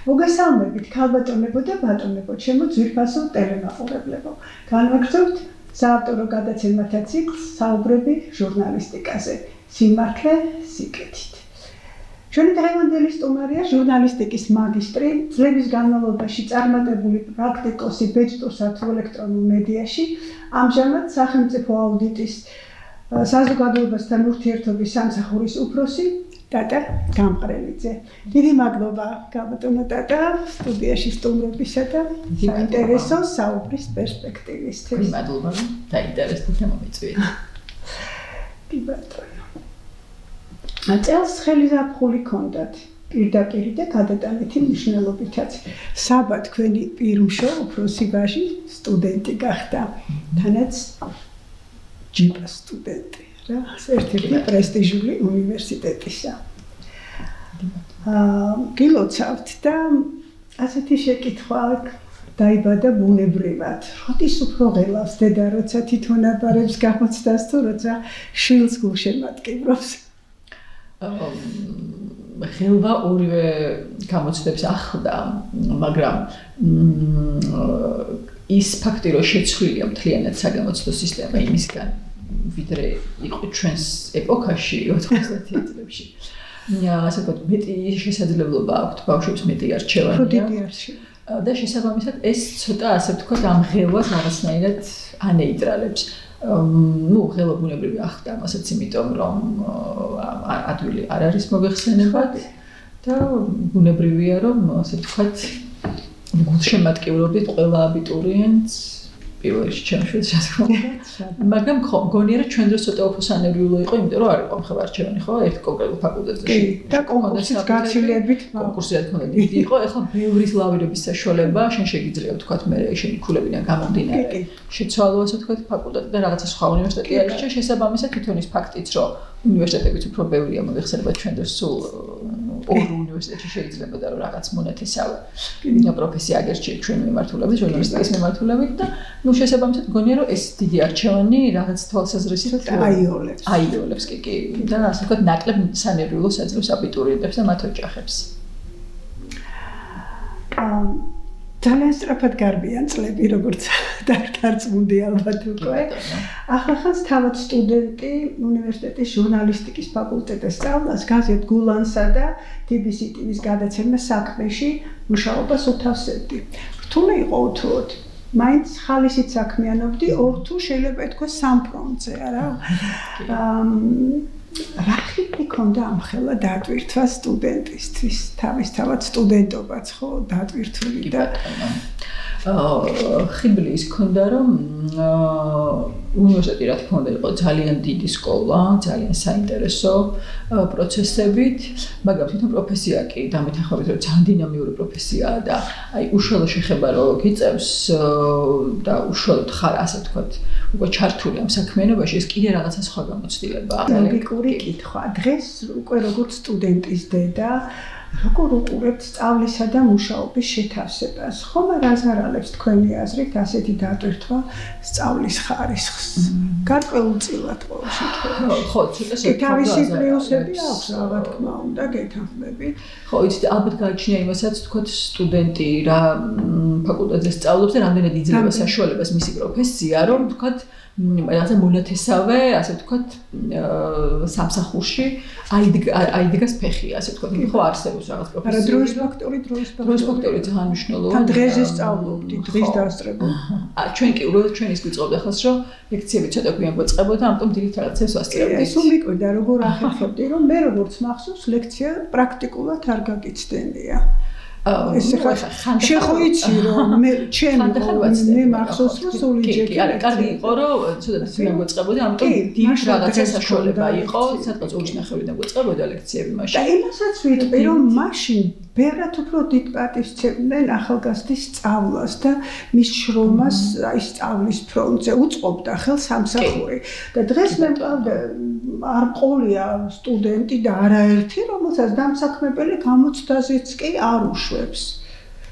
მოგესალმებით, ქალბატონებო და ბატონებო, ჩემო ძვირფასო ტელემაყურებლებო. განვაგრძობთ საავტორო გადაცემათა ციკლს საუბრები ჟურნალისტიკაზე. სიმართლე სიკეთით. ჩვენი დღევანდელი სტუმარია ჟურნალისტიკის მაგისტრი, წლების განმავლობაში წარმატებული პრაქტიკოსი ბეჭდურსა თუ ელექტრონულ მედიაში, ამჟამად სახელმწიფო აუდიტის საზოგადოებასთან ურთიერთობის სამსახურის უფროსი ტატა გამყრელიძე. დიდი მადლობა ქალბატონო ტატა სტუდიაში სტუმრობისა და საინტერესო საუბრის პერსპექტივისთვის. დიდი მადლობა დაინტერესდა თემა მიწვია. კი ბატონო. წელს ხელი ზაფხული ჰქონდათ პირდაპირ და გადატანითი მნიშვნელობითაც. საბა თქვენი პირმშო უფროსი ვაჟი სტუდენტი გახდა. თანაც ჯიპა სტუდენტი. ერთ-ერთი პრესტიჟული უნივერსიტეტისა. გილოცავთ და ასეთი შეკითხვა დაიბადა ბუნებრივად. როდის უფრო ღელავს დედა, როცა თვითონ აბარებს გამოცდას თუ როცა შვილს გულშემატკივრობს? ღელვა ორივე გამოცდებს ახლდა, მაგრამ ის ფაქტი, რომ შეცვლილია მთლიანად საგამოცდო სისტემა იმისგან, ვიდრე იყო ჩვენს ეპოქაში 90-იან წლებში. ასე ვთქვათ, მეტი შესაძლებლობა აქვთ ბავშვებს მეტი არჩევანია. და შესაბამისად ეს ცოტა ასე ვთქვათ ამ ღელვას რაღაცნაირად ანეიტრალებს. ღელვა ბუნებრივი ახლდა ამასაც, იმიტომ რომ ადვილი არ არის მოგეხსენებათ და ბუნებრივია რომ ასე ვთქვათ გულშემატკივრობდით ყველა აბიტურიენტს პირველ რიგში ჩემს შვილს მაგრამ მგონია რომ ჩვენ დროს ცოტა უფრო სანერვიულო იყო, იმიტომ რომ არ იყო მხოლოდ არჩევანი, ხო, ერთ კონკრეტულ ფაკულტეტზე. და კონკურსის გაცილებით კონკურსი რა თქმა უნდა დიდი იყო, ეხლა ბევრის ლავირების საშუალება, შენ შეგიძლია ვთქვათ მე შენი ქულებიდან გამომდინარე შეცვალო ასე ვთქვათ ფაკულტეტი და რაღაცა სხვა უნივერსიტეტი არჩე, შესაბამისად თვითონ ის ფაქტიც რომ უნივერსიტეტებიც უფრო ბევრია მოგეხსენებათ ჩვენ დროს სულ ორ უნივერსიტეტში შეიძლება და რაღაც მონათესავე პროფესია აგერჩიეთ ჩვენ მიმართულებით, ჟურნალისტიკის მიმართულებით და შესაბამისად მგონია რომ ეს დიდი არჩევანი რაღაც თვალსაზრისით აიოლებს კი და ასე ვთქვათ ნაკლებ სანერვიულოს აძლევს აბიტურიენტებს და მათ ოჯახებს. ძალიან სწრაფად გარბიან წლები, როგორც დარწმუნდი ალბათ უკვე. ახლა თავად სტუდენტი უნივერსიტეტის ჟურნალისტიკის ფაკულტეტზე სწავლას გაზეთ გულანსა და TBC TV-ის გადაცემა საქმეში მუშაობას უთავსებდი. რთული იყო უთუოდ. მაინც ხალისით საქმიანობდი ორ თუ შეიძლება ითქვას სამ ფრონტზე, არა? რა ხიბლი ქონდა ამ ხელა დატვირთვა სტუდენტისთვის, თავისთავად სტუდენტობაც ხო დატვირთული და ხიბლი ის ქონდა რომ უნივერსიტეტი რა თქმა უნდა იყო ძალიან დიდი სკოლა, ძალიან საინტერესო პროცესებით, მაგრამ თვითონ პროფესია კი დამეთანხმებით რომ ძალიან დინამიური პროფესიაა და აი უშუალო შეხება რო გიწევს და უშუალოდ ხარ ასე ვთქვათ უკვე ჩართული ამ საქმიანობაში, ეს კიდე რაღაცა სხვა გამოცდილებაა. ლოგიკური კითხვა. დღეს უკვე როგორც სტუდენტის დედა როგორ უყურებთ სწავლისა და მუშაობის შეთავსებას? ხომ არ აზარალებს თქვენი აზრით ასეთი დატვირთვა სწავლის ხარისხს? გარკვეულწილად ყოველ შემთხვევაში. ხო, ცოტა თავისი პრიუსები აქვს, რა თქმა უნდა, გეთანხმებით. ხო, იცით, ალბათ გააჩნია იმასაც, თქვათ, სტუდენტი რა ფაკულტეტზე სწავლობს და რამდენად იძლევა საშუალებას მისი პროფესია, რომ თქვათ რაღაცა მონათესავე, ასე ვთქვათ, სამსახურში აიდგას ფეხი, ასე ვთქვათ, ხო არსებობს რაღაც პროფესია. არა, დროის ფაქტორი ძალიან მნიშვნელოვანია. თან დღეზე სწავლობდი, დღის დასწრებობ. ჩვენ კი უბრალოდ ჩვენ ის გვიწყობდა ხალხს, რომ ლექციები ცოტა გვიან გვეწყებოდა, ამიტომ დილით რაღაცებს ვასწავლებდი. ეს უმიკვირდა, როგორ ახერხებდი, რომ მე როგორც მახსოვს, ლექცია პრაქტიკულად არ გაგიცდენია. ეს ხა შეხო იცი რომ მე მახსოვს რომ სული ჯეკი არა კარგი იყო რომ ცოტა ძვიან გვეწყებოდა, ამიტომ დილით რაღაცა საშუალება იყო, სადღაც 2:30-დან გვეწყებოდა ლექციები მაშინ. და იმასაც ვიტყვი რომ მაშინ ბევრად უფრო დიდ პატივს სცემდნენ ახალგაზრდის სწავლას და მის შრომას აი სწავლის ფრონტზე უწყობდა ხელს სამსახური. და დღეს მე მყავდა არ ყოლია სტუდენტი და არაერთი, რომელსაც დამსაქმებელი გამოცდაზეც კი არ უშვებს.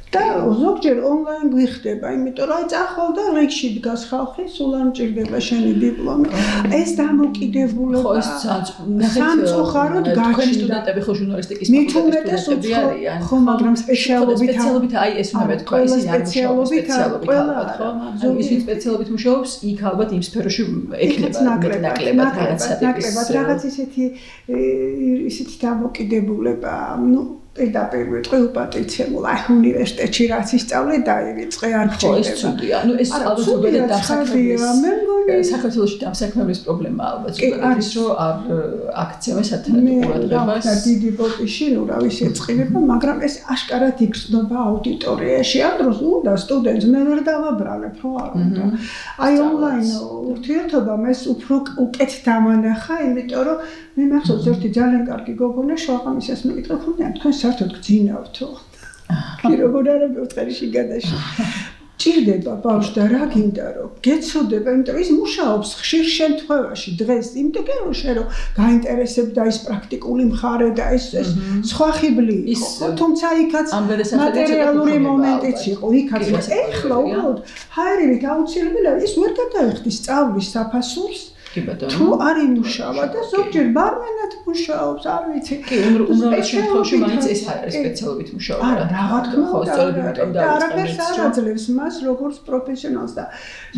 და ზოგჯერ ონლაინ გვიხდება, იმიტომ რომ წახვალ და რიგში დგას ხალხი, სულ არ მჭირდება შენი დიპლომი. ეს დამოკიდებულება. ხო, ეს სამწუხაროდ გაჩნდა. თქვენი სტუდენტები ხო ჟურნალისტიკის ფაკულტეტის სტუდენტები არიან. ხო, მაგრამ სპეციალობით აი ეს უნდა მეთქვა, ისინი არ მუშაობენ სპეციალობით ალბათ, ხო? ის ვინც სპეციალობით მუშაობს, იქ ალბათ იმ სფეროში ექნება ნაკლებად რაღაც ისეთი დამოკიდებულება, პირდაპირ ვიტყვი უპატრიციებულ უნივერსიტეტში რაც ისწავლე დაივიწყე არ ხო ეს ცუდია. ეს ალბათ უბრალოდ დამსაქმებლის საქართველოში დამსაქმებლის პრობლემა ალბათ არის რომ არ აქცევენ სათანადო ყურადღებას. და დიდი ბოტიში რა ვიცი ეწყინება, მაგრამ ეს აშკარად იგრძნობა აუდიტორიაში. ამ დროს უნდა სტუდენტს მე ვერ დავაბრალებ ხო არ უნდა. აი ონლაინ ურთიერთობამ ეს უფრო უკეთ დამანახა, იმიტომ რომ მე მახსოვს ერთი ძალიან კარგი გოგონა შოაღამისას მეკითხა ხომ თქვენ საერთოდ გძინავთო? კი როგორ არა მეუთხარი შიგადაში. ჭირდება ბავშვ და რა გინდა რომ გეცოდება, იმიტომ რომ ის მუშაობს ხშირ შემთხვევაში დღეს, იმიტომ რომ შენ რომ გაინტერესებდა ის პრაქტიკული მხარე და ეს სხვა ხიბლი იყო, თუმცა იქაც მატერიალური მომენტიც იყო, იქაც ეხლა უბრალოდ ჰაერით აუცილებელია ის ვერ გადაიხდის სწავლის საფასურს. თუ არ იმუშავა და ზოგჯერ ბარმენად მუშაობს, არ ვიცი. კი, უმრავლეს შემთხვევაში მაინც ეს არის სპეციალობით მუშაობა. არა, რა თქმა უნდა, სწორედ იმიტომ არაფერს არ აძლევს მას როგორც პროფესიონალს და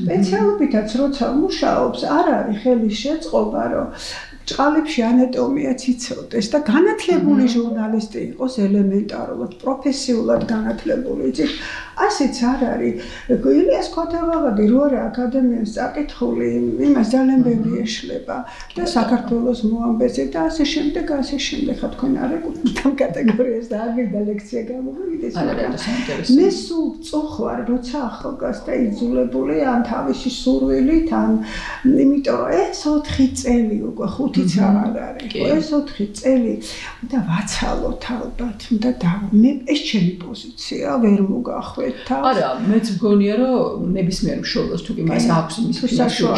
სპეციალობითაც როცა მუშაობს, არ არის ხელის შეწყობა, რომ ჭყალებში ანატომიაც იცოდეს და განათლებული ჟურნალისტი იყოს ელემენტარულად, პროფესიულად განათლებული. იცით, ასეც არ არის. ილიას ქოთაღავადი რო არის აკადემიას წაკითხული, იმას ძალიან ბევრი ეშლება და საქართველოს მოამბეზე და ასე შემდეგ. ხა თქვენ არ ეკუთვნით ამ კატეგორიას და არ გინდა ლექცია გამოვიგდეს. მე სულ წოხვარ, როცა ახალგაზრდა იძულებული ან თავისი სურვილით, ან იმიტომ რომ ეს 4 წელი უკვე 5-იც აღარ არის. ეს 4 წელი და ვაცალოთ ალბათ და მე ეს ჩემი პოზიცია ვერ მოგახვეთ. არა, მეც მგონია რომ ნებისმიერ მშობელს თუ კი მას აქვს იმის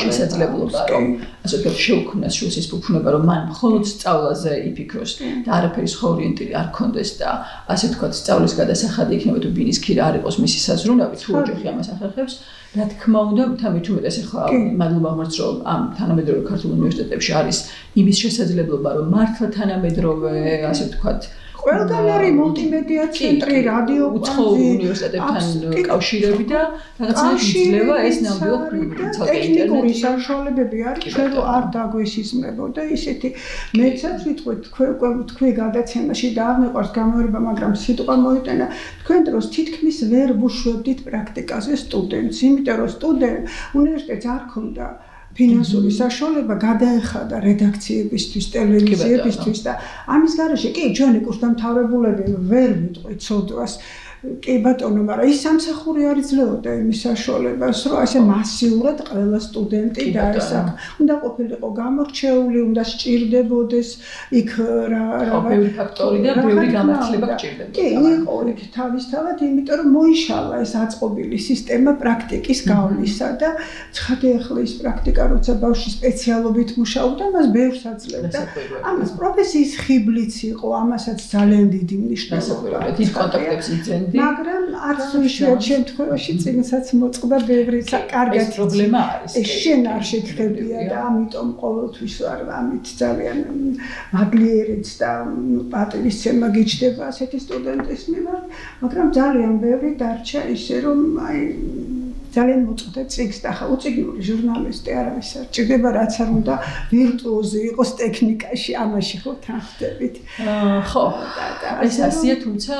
შესაძლებლობა რომ ასე ვთქვათ შეუქმნას შუის ის ფუფუნება რომ მან მხოლოდ სწავლაზე იფიქროს და არაფერი სხვა ორიენტირი არ ქონდეს და ასე ვთქვათ სწავლის გადასახადი იქნება თუ ბინის ქირა არ იყოს მისი საზრუნავი თუ ოჯახი ამას ახერხებს რა თქმა უნდა თამით უმეტეს ახლა მადლობა მომართ რომ ამ თანამედროვე ქართულ უნივერსიტეტებში არის იმის შესაძლებლობა რომ მართლა თანამედროვე ასე ვთქვათ ყველგან არის მულტიმედია ცენტრი, რადიო უცხოური უნივერსიტეტებთან კავშირები და რაღაცნაირად იძლევა ეს ნამდვილად ტექნიკური საშუალებები არის, ჩვენ რომ არ დაგვესიზმრებოდა ისეთი მეცაც ვიტყვით თქვი გადაცემაში და არ მეყვარს გამეორება, მაგრამ სიტყვა მოიტანა თქვენ დროს თითქმის ვერ ვუშვებდით პრაქტიკაზე სტუდენტს, იმიტომ რომ უნივერსიტეტს არ ქონდა ფინანსური საშუალება გადაეხადა რედაქციებისთვის, ტელევიზიებისთვის და ამის გარეშე კი ჩვენი კურსდამთავრებულები ვერ ვიტყვით ცოდვას. კი ბატონო, მაგრამ ის სამსახური არ იძლეოდა იმის საშუალებას, რომ ასე მასიურად ყველა სტუდენტი დაესახა. უნდა ყოფილიყო გამორჩეული, უნდა სჭირდებოდეს იქ ბევრი ფაქტორი და ბევრი განათლება გჭირდებოდა. კი, იყო იქ თავისთავად, იმიტომ რომ მოიშალა ეს აწყობილი სისტემა პრაქტიკის გავლისა და ცხადია ახლა ის პრაქტიკა, როცა ბავშვი სპეციალობით მუშაობდა, მას ბევრს აძლევდა. ამას პროფესიის ხიბლიც იყო, ამასაც ძალიან დიდი მნიშვნელობა. ის კონტაქტებს იძენდა მაგრამ არც იშვიათ შემთხვევაში წინსაც მოწყდა ბევრი კარგად პრობლემა არის. ეს შენ არ შეგხებია და ამიტომ ყოველთვის ვარ ამით ძალიან მადლიერიც და პატივისცემა გიჩნდება ასეთი სტუდენტის მიმართ, მაგრამ ძალიან ბევრი დარჩა ისე რომ აი ძალიან მოწყდა წიგს და ხა უწიგნური ჟურნალისტი არავის არ ჭირდება რაც არ უნდა ვირტუოზი იყოს ტექნიკაში ამაში ხო თან ხდებით. ხო ეს ასია თუმცა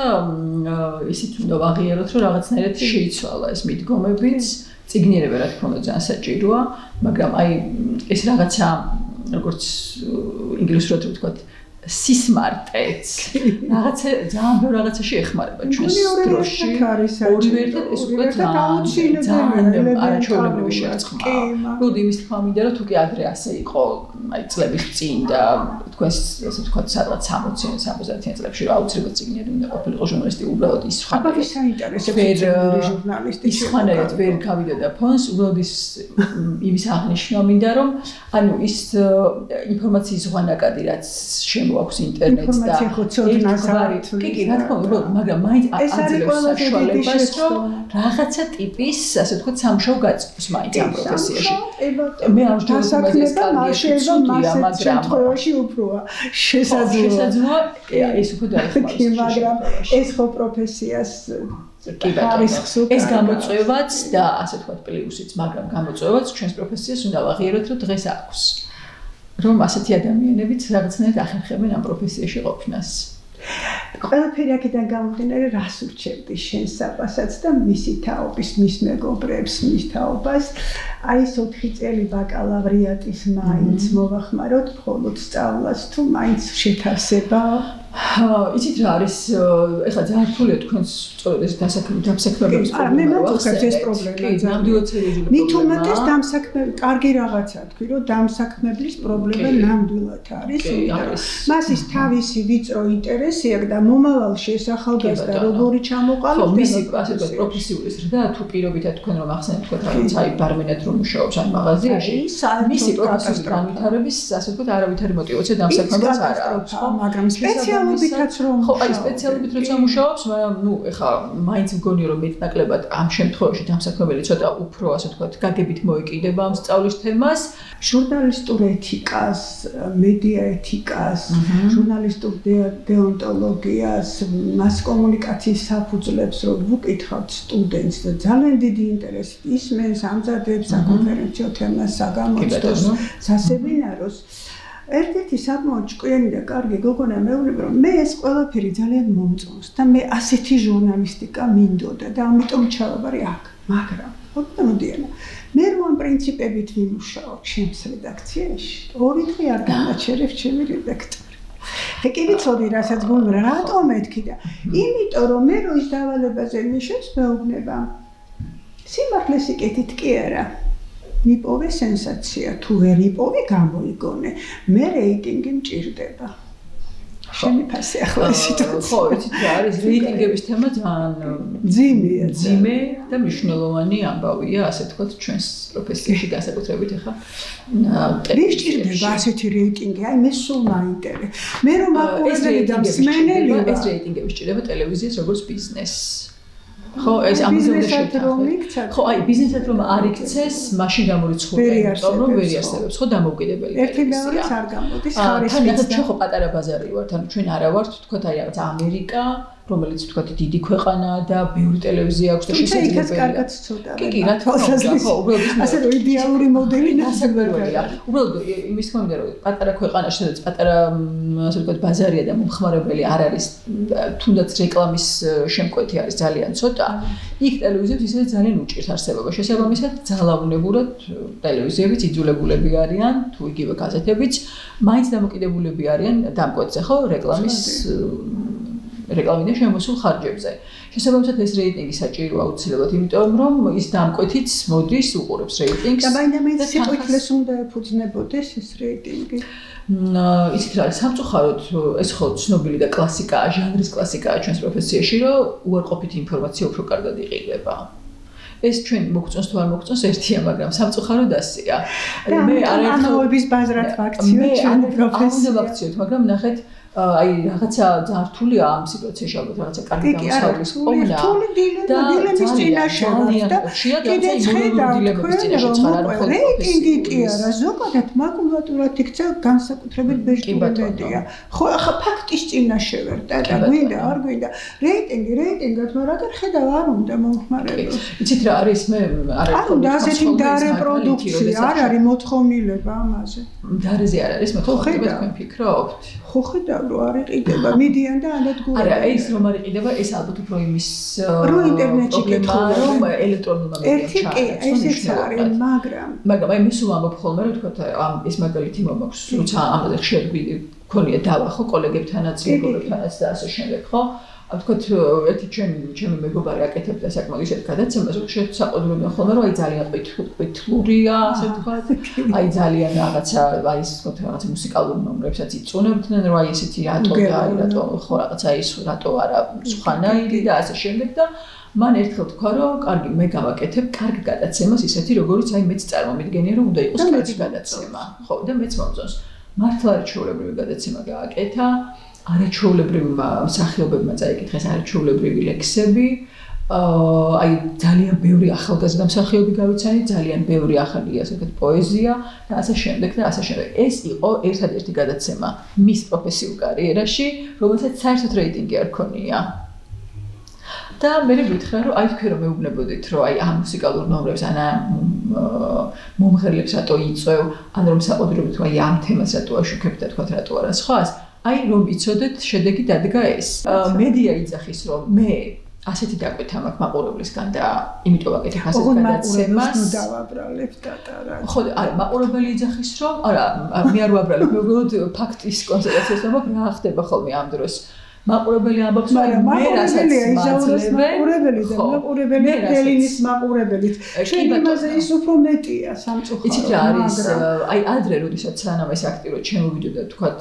ისიც უნდა ვაღიაროთ რომ რაღაცნაირად შეიცვალა ეს მიდგომებიც წიგნიერება რა თქმა უნდა ძალიან საჭიროა მაგრამ აი ეს რაღაცა როგორც ინგლისურად ვთქვათ სისმარტეც რაღაცა ძალიან ბევრ რაღაცაში ეხმარება ჩვენს დროში ორივე ერთად ეს უკვე ძალიან არაჩვეულებრივი შერწყმაა. მოდი იმის თქმა მინდა რომ თუ კი ადრე ასე იყო აი წლების წინ და თქვენს ასე ვთქვათ სადღაც 60-იან 70-იან წლებში რა აუცილებლად წიგნები უნდა ყოფილიყო ჟურნალისტი უბრალოდ ის ხანები საინტერესო ჟურნალისტი ისხანერად ვერ გავიდოდა ფონს უბრალოდ იმის აღნიშვნა მინდა რომ ანუ ის ინფორმაციის ზღვანაკადი რაც შემოაქვს ინტერნეტს და კი რა თქმა უნდა მაგრამ მაინც აძლევს საშუალებას რომ რაღაცა ტიპის ასე ვთქვათ სამშობლო გაწყვეტს მაინც ამ პროფესიაში მე არ ვჯერებ ეს კარიერა მაგრამ შემთხვევაში უფროა შესაძლოა ეს უფრო დაეხმაროს მაგრამ ეს ხო პროფესიას ეს გამოწვევაც და ასე ვთქვათ პლუსიც მაგრამ გამოწვევაც ჩვენს პროფესიას უნდა ვაღიაროთ რომ დღეს აქვს რომ ასეთი ადამიანებიც რაღაცნაირად ახერხებენ ამ პროფესიაში ყოფნას ყველაფერი აქედან გამომდინარე რას ურჩევდი შენ საპასაც და მისი თაობის მის მეგობრებს მის თაობას აი ეს 4 წელი ბაკალავრიატის მაინც მოვახმაროთ მხოლოდ სწავლას თუ მაინც შეთავსება იცით რა არის ეხლა ძალიან რთულია თქვენს სწორედ ეს დამსაქმებების პრობლემა მე მოგხსენებთ ეს პრობლემა ნამდვილად სერიოზული მით უმეტეს დამსაქმები კარგი რაღაცა თქვი რომ დამსაქმებლის პრობლემა ნამდვილად არის მას ის თავისი ვიწრო ინტერესი აქვს და მომავალში ეს ახალგაზრდა როგორი ჩამოყალიბდა ხო მისი ასე ვთქვათ პროფესიული ზრდა თუ პირობითად თქვენ რომ ახსენეთ თქვენ რაღაც აი ბარმენად რომ მუშაობს აი მაღაზიაში მისი პროფესიული განვითარების ასე ვთქვათ არავითარი мотиваცია დამსაქმებას არ აქვს ხო მაგრამ სპეციალობითაც რომ ხო აი სპეციალობით როცა მუშაობს მაგრამ ნუ ეხლა მაინც მგონია რომ მეტნაკლებად ამ შემთხვევაში დამსაქმებელი ცოტა უფრო ასე ვთქვათ გაგებით მოეკიდება ამ სწავლის თემას ჟურნალისტურ ეთიკას მედია ეთიკას ჟურნალისტურ დეონტოლოგიას მას კომუნიკაციის საფუძვლებს რომ ვუკითხავთ სტუდენტს და ძალიან დიდი ინტერესით ისმენს ამზადებს საკონფერენციო თემას საგამოცდოს სასემინაროს ერთ-ერთი საკმაოდ ჭკვიანი და კარგი გოგონა მეუბნება რომ მე ეს ყველაფერი ძალიან მომწონს და მე ასეთი ჟურნალისტიკა მინდოდა და ამიტომ ჩავაბარე აქ მაგრამ მოდიანა მე რომ ამ პრინციპებით ვიმუშაო ჩემს რედაქციაში 2 დღე არ განაჩერებ ჩემი რედაქტორი კი ვიცოდი რასაც გულმრა რატომ მეთქი და იმიტომ რომ მე რო ის დავალებაზე მიშებს მეუბნება სიმართლეს იკეთით კი არა მიპოვე სენსაცია თუ ვერ იპოვე გამოიგონე მე რეიტინგი მჭირდება შემიფასე ახლა სიტუაცია ხო იცით რა არის რეიტინგების თემა ძალიან ძიმე და მნიშვნელოვანი ამბავია ასე ვთქვათ ჩვენს პროფესიაში განსაკუთრებით ახლა ვის ჭირდება ასეთი რეიტინგი აი მე სულ მაინტერესებს მე რომ აყურებელი და მსმენელი ეს რეიტინგები ჭირდება ტელევიზიას როგორც ბიზნესს ხო ეს ამბიზონი შეთავაზა ხო აი ბიზნესად რომ არ იქცეს მაშინ გამორიცხულია რომ ვერ იარსებებს ხო დამოუკიდებელი ერთი მეორეს არ გამოდის ხარისხიც და ჩვენ ხო პატარა ბაზარი ვართ ანუ ჩვენ არა ვართ თქვათ აი რაღაც ამერიკა რომელიც თქვათ დიდი ქვეყანაა და ბევრი ტელევიზია აქვს და შესაძლებელია კარგად ცოტა კი რა თქმა უნდა ხო უბრალოდ ასე რომ იდეალური მოდელი ნასაკვირველია უბრალოდ იმის თქმა უნდა რომ პატარა ქვეყანაში სადაც პატარა ასე ვთქვათ ბაზარია და მომხმარებელი არ არის თუნდაც რეკლამის შემკვეთი არის ძალიან ცოტა იქ ტელევიზიებს ისე ძალიან უჭირთ არსებობა შესაბამისად ძალაუნებურად ტელევიზიებიც იძულებულები არიან თუ იგივე გაზეთებიც მაინც დამოკიდებულები არიან დამკვეთზე ხო რეკლამიდან შემოსულ ხარჯებზე. შესაბამისად ეს რეიტინგი საჭიროა აუცილებლად, იმიტომ რომ ის დამკვეთიც მოდის უყურებს რეიტინგს. და მაინც სიტყვითლეს უნდა ეფუძნებოდეს ეს რეიტინგი. ისიც რა არის სამწუხაროდ ეს ხო ცნობილი და კლასიკაა, ჟანრის კლასიკაა ჩვენს პროფესიაში, რომ უარყოფითი ინფორმაცია უფრო კარგად იყიდება. ეს ჩვენ მოგწონს თუ არ მოგწონს ერთია, მაგრამ სამწუხაროდ ასეა. მე არაერთმოების ბაზრად ვაქციო ჩვენი პროფესია. არ ვაქციოთ, მაგრამ ნახეთ აი რაღაცა ძალიან რთულია ამ სიტუაციაში ალბათ რაღაცა კარგი გამოსავლის პოვნა და დილემის წინაშე და კიდე დილემის წინაშე ხარ არ მხოლოდ რეიტინგი კი არა ზოგადად მაკულატურად იქცა განსაკუთრებით ბეჭდურებადია ხო ახლა ფაქტის წინაშე ვერ და გვინდა არ გვინდა რეიტინგად მაგრამ აგერ ხედავ არ უნდა მომხმარებელს იცით რა არის მე არ არის და ასეთი დარეპროდუქცია არ არის მოთხოვნილება ამაზე დარეზე არ არის მოთხოვნილება თქვენ ფიქრობთ ხო ხედავ რომ არ იყიდება მიდიან და ანადგურებენ არა ეს რომ არ იყიდება ეს ალბათ უფრო იმის რო ინტერნეტში კითხვა რომ ელექტრონულმა მედიამ ესეც არის მაგრამ აი მე სულ ამბობ ხოლმე რომ თქვა ამ ეს მაგალითი მომაქვს როცა ამაზე ხშირად გქონია დავა ხო კოლეგებთანაც მეგობრებთანაც და ასე შემდეგ ხო ვთქვათ, ერთი ჩემი მეგობარი აკეთებდა საკმაოდ ისეთ გადაცემას, რომ შესაყოველია ხოლმე, რომ აი ძალიან ყვითლურია, ასე ვთქვათ, აი ძალიან რაღაცა, აი ეს ვთქვათ, რაღაცა მუსიკალურ ნომრებსაც იწუნებდნენ, რომ აი ესეთი რატო და აი რატო ხო რაღაცა ის რატო არა სხვანაირი და ასე შემდეგ და მან ერთხელ თქვა, რომ კარგი, მე გავაკეთებ კარგ გადაცემას ისეთი, როგორც აი მეც წარმომიდგენია, რომ უნდა იყოს კარგი გადაცემა. ხო, და მეც მომწონს. მართლა არაჩვეულებრივი გადაცემა გააკეთა. არაჩვეულებრივი მსახიობებმა წაიკითხეს არაჩვეულებრივი ლექსები. აი ძალიან ბევრი ახალგაზრდა მსახიობი გავიცანით, ძალიან ბევრი ახალი ასე ვთქვათ პოეზია და ასე შემდეგ და ასე შემდეგ. ეს იყო ერთადერთი გადაცემა მის პროფესიულ კარიერაში, რომელსაც საერთოდ რეიტინგი არ ჰქონია. და მე ვიტყვი, რომ აი თქვენ რომ მეუბნებოდით, რომ აი ამ მუსიკალურ ნომრებს ან მომღერლებს რატო იწევ, ან რომ საყოველთაოდ აი ამ თემას რატო აშუქებთ და თქვათ რატო არა სხვას, აი რომ იცოდეთ, შედეგი დადგა ეს. მედია იძახის, რომ მე ასეთი დაკვეთა მაქვს მაყურებლისგან და იმიტომ ვაკეთებ ასეთ გადაცემას. ნუ დავაბრალებ დატარა. ხო, არა, მაყურებელი იძახის, რომ არა, მე არ ვაბრალებ, მე უბრალოდ ფაქტის კონსტატაციას ვამბობ, რა ხდება ხოლმე ამ დროს. მაყურებელი ამბობს, რომ მე რასაც მაყურებელი და მაყურებელი ელინის მაყურებელით. ჩვენ იმაზე ის უფრო მეტია სამწუხაროდ. იცით რა არის, აი ადრე როდესაც სანამ ეს აქტიურად შემოვიდოდა, თქვათ,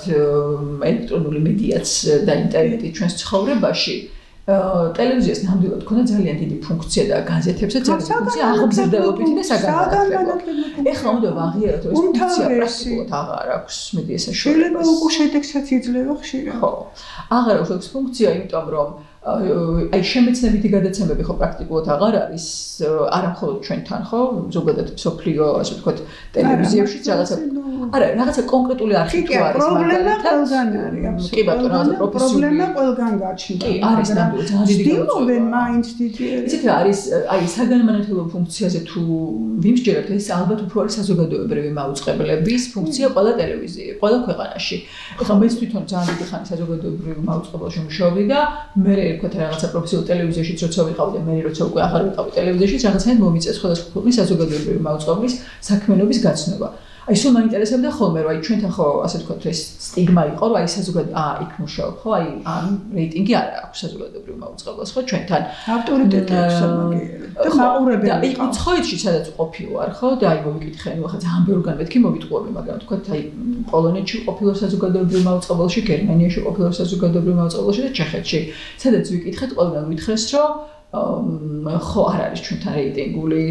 ელექტრონული მედიაც და ინტერნეტი ჩვენს ცხოვრებაში, ტელევიზიას ნამდვილად ქონდა ძალიან დიდი ფუნქცია და გაზეთებსაც ძალიან დიდი ფუნქცია აღმზრდელობითი და საგანმანათლებლო. ეხლა უნდა ვაღიაროთ, რომ ეს ფუნქცია პრაქტიკულად აღარ აქვს მედიას საშუალებას. შეიძლება უკვე შედეგსაც იძლევა ხშირად. ხო. აღარ აქვს ეს ფუნქცია, იმიტომ რომ აი შემეცნებითი გადაცემები ხო პრაქტიკულად აღარ არის, არა მხოლოდ ჩვენთან ხო, ზოგადად მსოფლიო, ასე ვთქვათ, ტელევიზიებშიც რაღაცა არა, რაღაცა კონკრეტული არქივი არის მაგალითად. პრობლემა ყველგან არის. კი ბატონო, რაღაცა პროფესიული პრობლემა ყველგან გაჩნდა. კი, არის ნამდვილად ძალიან დიდი გამოცდილობენ მაინც დიდი. იცით რა არის, აი საგანმანათლებლო ფუნქციაზე თუ ვიმსჯერებთ, ეს ალბათ უფრო არის საზოგადოებრივი მაუწყებლების ფუნქცია ყველა ტელევიზიაში, ყველა ქვეყანაში. ეხლა მეც თვითონ ძალიან დიდი ხანი საზოგადოებრივ მაუწყებელში მუშაობდი და მე ვთქვათ რაღაცა პროფესიულ ტელევიზიაშიც როცა ვიყავდი, მე როცა უკვე აღარ ვიყავი ტელევიზიაში, რაღაცნაირად მომიწეს სხვადასხვა ქვეყნის საზოგადოებრივი მაუწყებლის საქმიანობის გაცნობა. აი სულ მაინტერესებდა ხოლმე, რომ აი ჩვენთან ხო ასე ვთქვათ ეს სტიგმა იყო, რომ აი იქ მუშაობ, ხო, აი ამ რეიტინგი არ აქვს საზოგადოებრივ მაუწყებლობას, ხო, ჩვენთან ავტორიტეტი აქვს სამაგიეროდ. და მაყურებელი. და იქ უცხოეთში სადაც ყოფილვარ, ხო, და აი მოვიკითხე, ნუ ახლა ძალიან ბევრგან მეთქი მოვიტყუები, მაგრამ ვთქვათ აი პოლონეთში ყოფილვარ საზოგადოებრივ მაუწყებელში, გერმანიაში ყოფილვარ საზოგადოებრივ მაუწყებელში და ჩეხეთში. სადაც ვიკითხეთ, ყველგან ვითხრეს, რომ ხო არ არის ჩვენთან რეიტინგული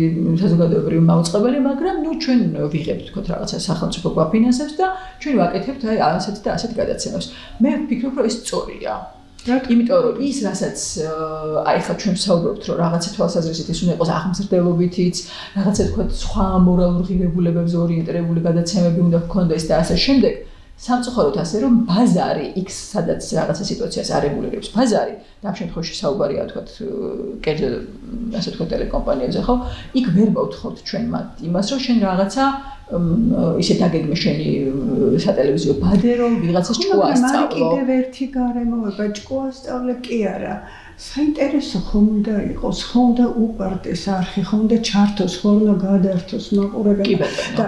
საზოგადოებრივი მაუწყებელი, მაგრამ ნუ ჩვენ ვიღებთ თქო რაღაცა სახელმწიფო გვაფინანსებს და ჩვენ ვაკეთებთ აი ასეთ და ასეთ გადაცემას. მე ვფიქრობ, რომ ეს სწორია. იმიტომ რომ ის რასაც აი ხა ჩვენ ვსაუბრობთ, რომ რაღაცა თვალსაზრისით ის უნდა იყოს აღმზრდელობითიც, რაღაცა თქო სხვა მორალურ ღირებულებებზე ორიენტირებული გადაცემები უნდა ჰქონდეს და ასე შემდეგ. სამწუხაროდ ასე რომ ბაზარი იქ სადაც რაღაცა სიტუაციას არეგულირებს ბაზარი და ამ შემთხვევაში საუბარია თქვათ კერძო ასე თქვათ ტელეკომპანიებზე ხო იქ ვერ მოვთხოვთ ჩვენ მათ იმას რომ შენ რაღაცა ისე დაგეგმე შენი სატელევიზიო ბადე რომ ვიღაცას ჭკუა ასწავლო მაგრამ კიდევ ერთი გარემოება ჭკუა ასწავლე კი არა საინტერესო ხომ უნდა იყოს, ხომ უნდა უყარდეს არხი, ხომ უნდა ჩართოს, ხომ უნდა გადართოს მაყურებელი და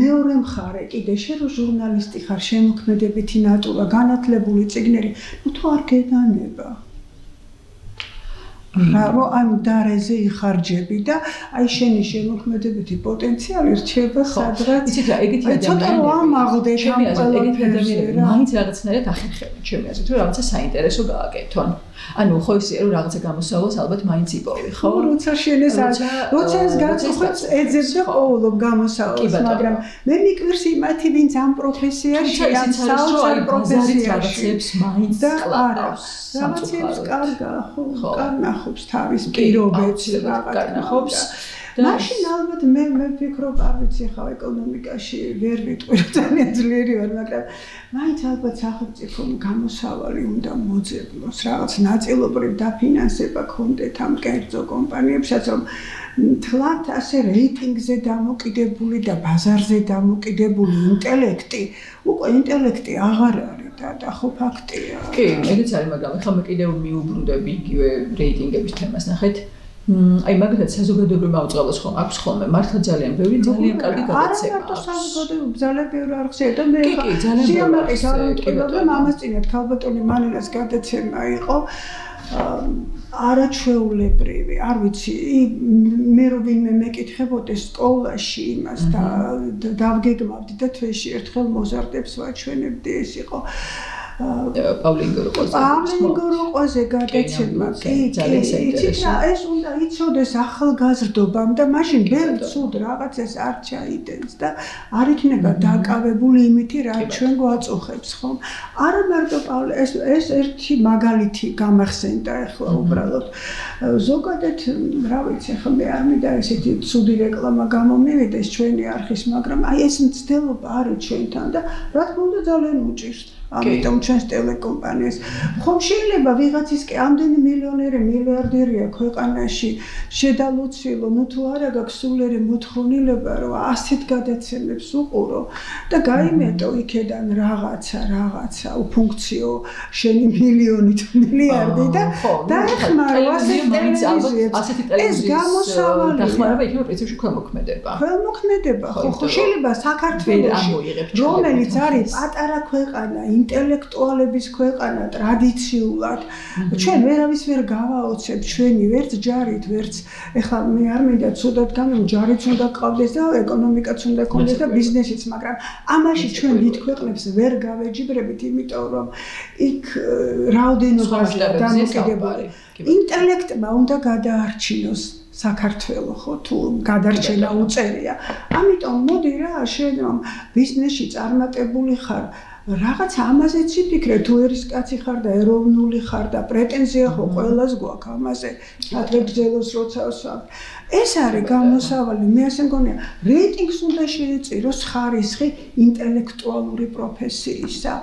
მეორე მხარე კიდე შენ რო ჟურნალისტი ხარ, შემოქმედებითი ნატურა, განათლებული წიგნერი, ნუ თუ არ გედანება. რო ამ დარეზე იხარჯები და აი შენი შემოქმედებითი პოტენციალი რჩება სადღაც. იცით რა, ეგეთი ადამიანები. ცოტა ამაღლდეთ ამ ყველაფერზე. მაინც რაღაცნაირად ახერხებენ ჩემი აზრით, რომ რაღაცა საინტერესო გააკეთონ. ანუ ხო ისე რომ რაღაცა გამოსავალს ალბათ მაინც იპოვი, ხო? როცა შენ ეს გაწუხებს ეძებს და ყოველობ გამოსავალს, მაგრამ მე მიკვირს იმათი, ვინც ამ პროფესიაში, ამ საოცარ პროფესიაში რაღაცებს მაინც კლავს. რაღაცებს კარგა, ხო, კარნახობს თავის პირობებს, რაღაცნახობს. მაშინ ალბათ მე ვფიქრობ, არ ვიცი ხა ეკონომიკაში ვერ ვიტყვი ძალიან ძლიერი ვარ, მაგრამ მაინც ალბათ სახელმწიფომ გამოსავალი უნდა მოძებნოს, რაღაც ნაწილობრივ დაფინანსება ქონდეთ ამ კერძო კომპანიებსაც, რომ თლათ ასე რეიტინგზე დამოკიდებული და ბაზარზე დამოკიდებული ინტელექტი, უკვე ინტელექტი აღარ არის და ხო ფაქტია. კი, ეგეც არის, მაგრამ ახლა მე კიდევ მიუბრუნდები იგივე რეიტინგების თემას, ნახეთ. აი მაგალითად საზოგადოებრივ მაუწყებლობას ხომ აქვს ხოლმე მართლა ძალიან ბევრი ძალიან კარგი გადაცემა. არა მარტო საზოგადოებრივ ძალიან ბევრი არ ხსია და მე სიამაყის არ ვიტყოდა და მამას წინათ ქალბატონი მანილას გადაცემა იყო არაჩვეულებრივი, არ ვიცი, მე რო ვინმე მეკითხებოდეს სკოლაში იმას და დავგეგმავდი და თვეში ერთხელ მოზარდებს ვაჩვენებდი, ეს იყო პავლინგოროყვაზე გადაცემა. ეს უნდა იცოდეს ახალგაზრდობამ და მაშინ ბევრ ცუდ რაღაცას არ ჩაიდენს და არ იქნება დაკავებული იმითი, რა ჩვენ გვაწუხებს, ხომ? არა მარტო ეს ერთი მაგალითი გამახსენდა ახლა უბრალოდ. ზოგადად, რა ვიცი, ახლა მე არ მინდა ესეთი ცუდი რეკლამა გამომივიდეს ჩვენი არხის, მაგრამ აი ეს მცდელობა არის ჩვენთან და რა თქმა უნდა ძალიან უჭირს. ამიტომ ჩვენს ტელეკომპანიას ხომ შეიძლება ვიღაცისკენ ამდენი მილიონერი მილიარდერია ქვეყანაში შედალოცილო ნუ თუ არა გაქვს სულიერი მოთხოვნილება რომ ასეთ გადაცემებს უყურო და გაიმეტო იქედან რაღაცა უფუნქციო შენი მილიონი თუ მილიარდი და დაეხმარო ასეთი ტელევიზიის გამოსავალი დახმარება იქნება პრინციპში ქველმოქმედება ხო შეიძლება საქართველოში რომელიც არის პატარა ქვეყანა ინტელექტუალების ქვეყანა ტრადიციულად ჩვენ ვერავის ვერ გავაოცებ ჩვენი ვერც ჯარით ვერც ეხლა მე არ მინდა ცუდად გამომ ჯარიც უნდა ყავდეს და ეკონომიკაც უნდა ქონდეს და ბიზნესიც მაგრამ ამაში ჩვენ დიდ ქვეყნებს ვერ გავეჯიბრებით იმიტომ რომ იქ რაოდენობაზე დამოკიდებული ინტელექტმა უნდა გადაარჩინოს საქართველოს ხო თუ გადარჩენა უწერია ამიტომ მოდი რა შენ ბიზნესში წარმატებული ხარ რაღაც ამაზეც იფიქრე თუ ერისკაცი ხარ და ეროვნული ხარ და პრეტენზია ხო ყველას გვაქვს ამაზე საგრძელოს როცა ვსვამ ეს არის გამოსავალი მე ასე მგონია რეიტინგს უნდა შეეწიროს ხარისხი ინტელექტუალური პროფესიისა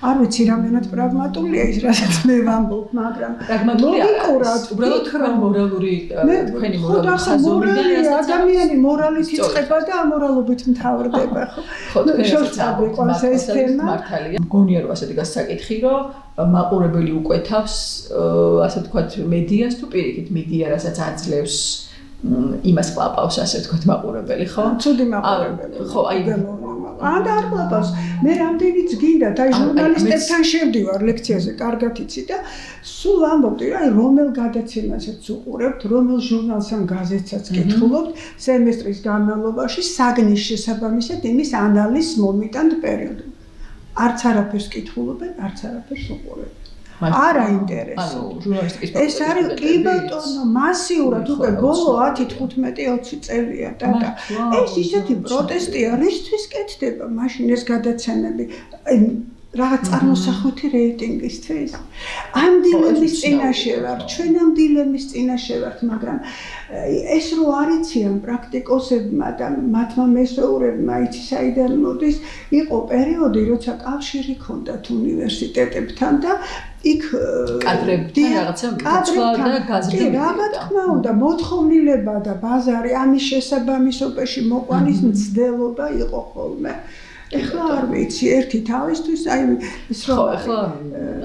არ ვიცი რამდენად პრაგმატულია ის რასაც მე ვამბობ მაგრამ ლოგიკურად უბრალოდ თქვენ მორალური თქვენი მორალური საზომიდან ადამიანი მორალით იწყება და ამორალობით მთავრდება ხო შორტაბი ყავს ეს თემა მართალია მგონია რომ ასეთი გასაკითხი რომ მაყურებელი უკვეთავს ასე ვთქვათ მედიას თუ პირიქით მედია რასაც აძლევს იმას ყლაპავს ასე ვთქვათ მაყურებელი ხო? ცუდი მაყურებელი. ხო, აი და არ ყლაპავს. მე რამდენიც გინდა და ჟურნალისტებთან შევდივარ ლექციაზე, კარგად იცი და სულ ამბობდი რა, რომელ გადაცემასაც უყურებთ, რომელ ჟურნალს ან გაზეთსაც კითხულობთ სემესტრის განმავლობაში საგნის შესაბამისად იმის ანალიზს მომიტანთ პერიოდში. არც არაფერს კითხულობენ, არც არაფერს უყურებენ. არ აინტერესებს. ეს არის კი ბატონო, მასიურად უკვე ბოლო 10-15-20 წელია და ეს ისეთი პროტესტია, რისთვის კეთდება მაშინ ეს გადაცემები? რაღაც წარმოსახვითი რეიტინგისთვის. ამ დილემის წინაშე ვარ, ჩვენ ამ დილემის წინაშე ვართ, მაგრამ ეს რო არიციან პრაქტიკოსებმა და მათმა მესვეურებმა იცი საიდან მოდის, იყო პერიოდი, როცა კავშირი ჰქონდათ უნივერსიტეტებთან და იქ კადრებთან რაღაცა მოცვა და გაზრდილი. რა თქმა უნდა, მოთხოვნილება და ბაზარი ამის შესაბამისობაში მოყვანის მცდელობა იყო ხოლმე. ეხლა არ ვიცი, ერთი თავისთვის, აი ის რომ ხო, ეხლა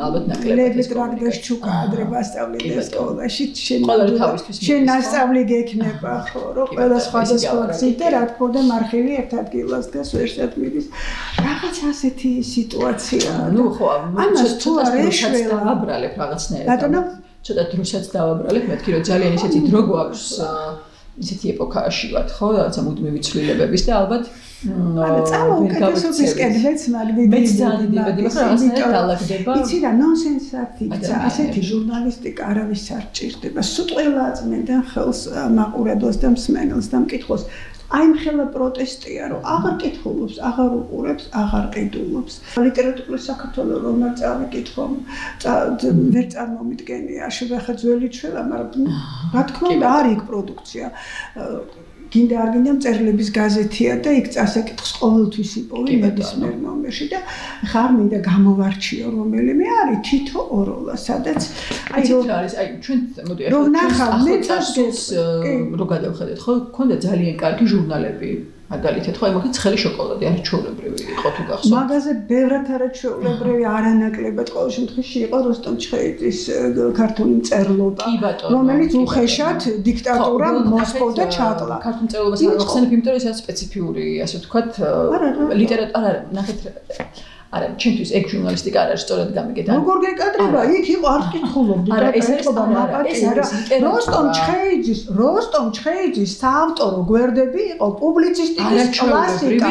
ალბათ ნაკლებად ტრაგდაშჩუკა ადრე მასწავლებელი სკოლაში, შენ მასწავლი გექნება, ხო, რომ ყველა სხვადასხვა გზით და რა თქმა უნდა მარხილი ერთ ადგილას დგას ვერსად მიდის. რაღაც ასეთი სიტუაცია. ნუ ხო, ამას თუ არ ეშველა, დავაბრალებ რაღაცნაირად. ბატონო, ცოტა დროსაც დავაბრალებ, მეთქი რომ ძალიან ისეთი დრო გვაქვს ისეთი ეპოქაში ვართ, ხო, რაღაცა მუდმივი ცვლილებების და ალბათ ანუ წამოუკეთესობისკენ მეც მაგდიდი მეც ძალიან დიდებდი მაგრამ რაღაცნაირად დალაგდება იცი რა ნონსენსად იქცა ასეთი ჟურნალისტიკა არავის არ ჭირდება სუტყველა წმენდან ხელს მაყურებელს და მსმენელს და მკითხოს აი მხელა პროტესტია რომ აღარ კითხულობს, აღარ უყურებს, აღარ ყიდულობს. ლიტერატურის საქართველოს რომ არ წავიკითხო, ვერ წარმომიდგენია, შევეხა ძველი ჩვევა, მაგრამ რა თქმა უნდა არის იქ პროდუქცია. გინდა არ გინდა მწერლების გაზეთია და იქ წასაკითხს ყოველთვის იპოვე ნებისმიერ ნომერში და ხარ მინდა გამოვარჩიო რომელიმე არის თითო ოროლა სადაც აი რომ არის აი ჩვენ მოდი ახლა რომ ნახავ მე წასულს რო გადავხედეთ ხო გქონდა ძალიან კარგი ჟურნალები მაგალითად ხო, მაგალითად ცხელი შოკოლადი არის ჩვეულებრივი იყო თუ გახსოვთ. მაგაზე ბევრად არა ჩვეულებრივი, არანაკლებად ყოველ შემთხვევაში იყო როსტომ ჩხეიძის ქართული მწერლობა, რომელიც უხეშად დიქტატურამ მოსპოვდა ჩაკლა. ქართულ მწერლობას არ ვახსენებ, იმიტომ რომ ეს სპეციფიური, ასე ვთქვათ, ლიტერატურა არა, ნახეთ არა, ჩემთვის ეგ ჟურნალისტიკა არ არის სწორად გამიგეთ. როგორ გეკადრება? იქ იყო არ ვკითხულობდი და ეთყობა მაპატიერა. როსტომ ჩხეიძის საავტორო გვერდები იყო პუბლიცისტიკის კლასიკა.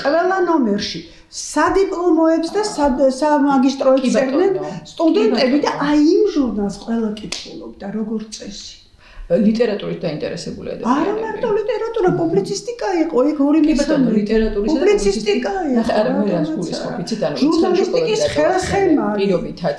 ყველა ნომერში სადიპლომოებს და სამაგისტრო ექსერნენ სტუდენტები და აი იმ ჟურნალს ყველა კითხულობდა როგორც წესი. ლიტერატურით დაინტერესებული ადამიანები. არა მარტო ლიტერატურა, პუბლიცისტიკა იყო, იქ ორი მისდევნა. ლიტერატურისა და პუბლიცისტიკა იყო. არა, მე რას გულისხმობ, იცით, ანუ ჟურნალისტიკის ხელხემა. პირობითად.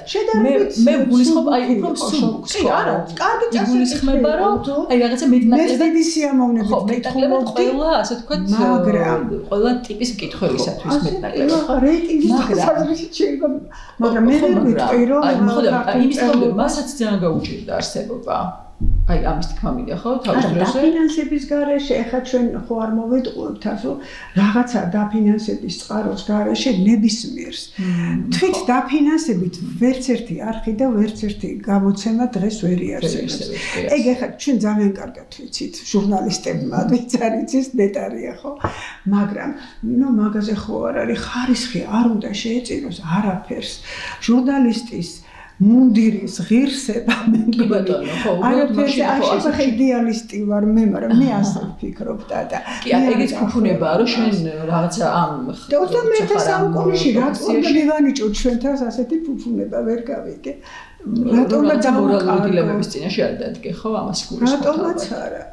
მე გულისხმობ, აი უფრო სუბუქს. არა, კარგი წესი. გულისხმება, რომ აი რაღაცა მეტნაკლებად მე დიდი სიამოვნებით მეტნაკლებად ყველა, ასე ვთქვათ, მაგრამ ყველა ტიპის მკითხველისათვის მეტნაკლებად. რეიტინგის საზრისით შეიძლება, მაგრამ მე ვერ ვიტყვი, რომ იმის გამო მასაც ძალიან გაუჭირდა არსებობა. აი ამის თქმა მინდა ხო თავის დროზე დაფინანსების გარეშე ეხლა ჩვენ ხო არ მოვიტყუებთ ასე რაღაცა დაფინანსების წყაროს გარეშე ნებისმიერს თვით დაფინანსებით ვერც ერთი არხი და ვერც ერთი გამოცემა დღეს ვერ იარსებებს ეგ ეხლა ჩვენ ძალიან კარგად ვიცით ჟურნალისტებმა ვინც არ იცის ნეტარია ხო მაგრამ ნუ მაგაზე ხო არ არის ხარისხი არ უნდა შეეწიროს არაფერს ჟურნალისტის მუნდირის ღირსება მე ბატონო ხო არაფერს არ იდეალისტი ვარ მე მაგრამ მე ასე ვფიქრობ და კი ეგეც ფუფუნებაა რომ შენ რაღაცა ამ 21 საუკუნეში რატომ მივანიჭო ჩვენთანს ასეთი ფუფუნება ვერ გავიგე რატომ მორალური დილებების წინაშე არ დადგე ხო ამას გულისხმობ რატომაც არა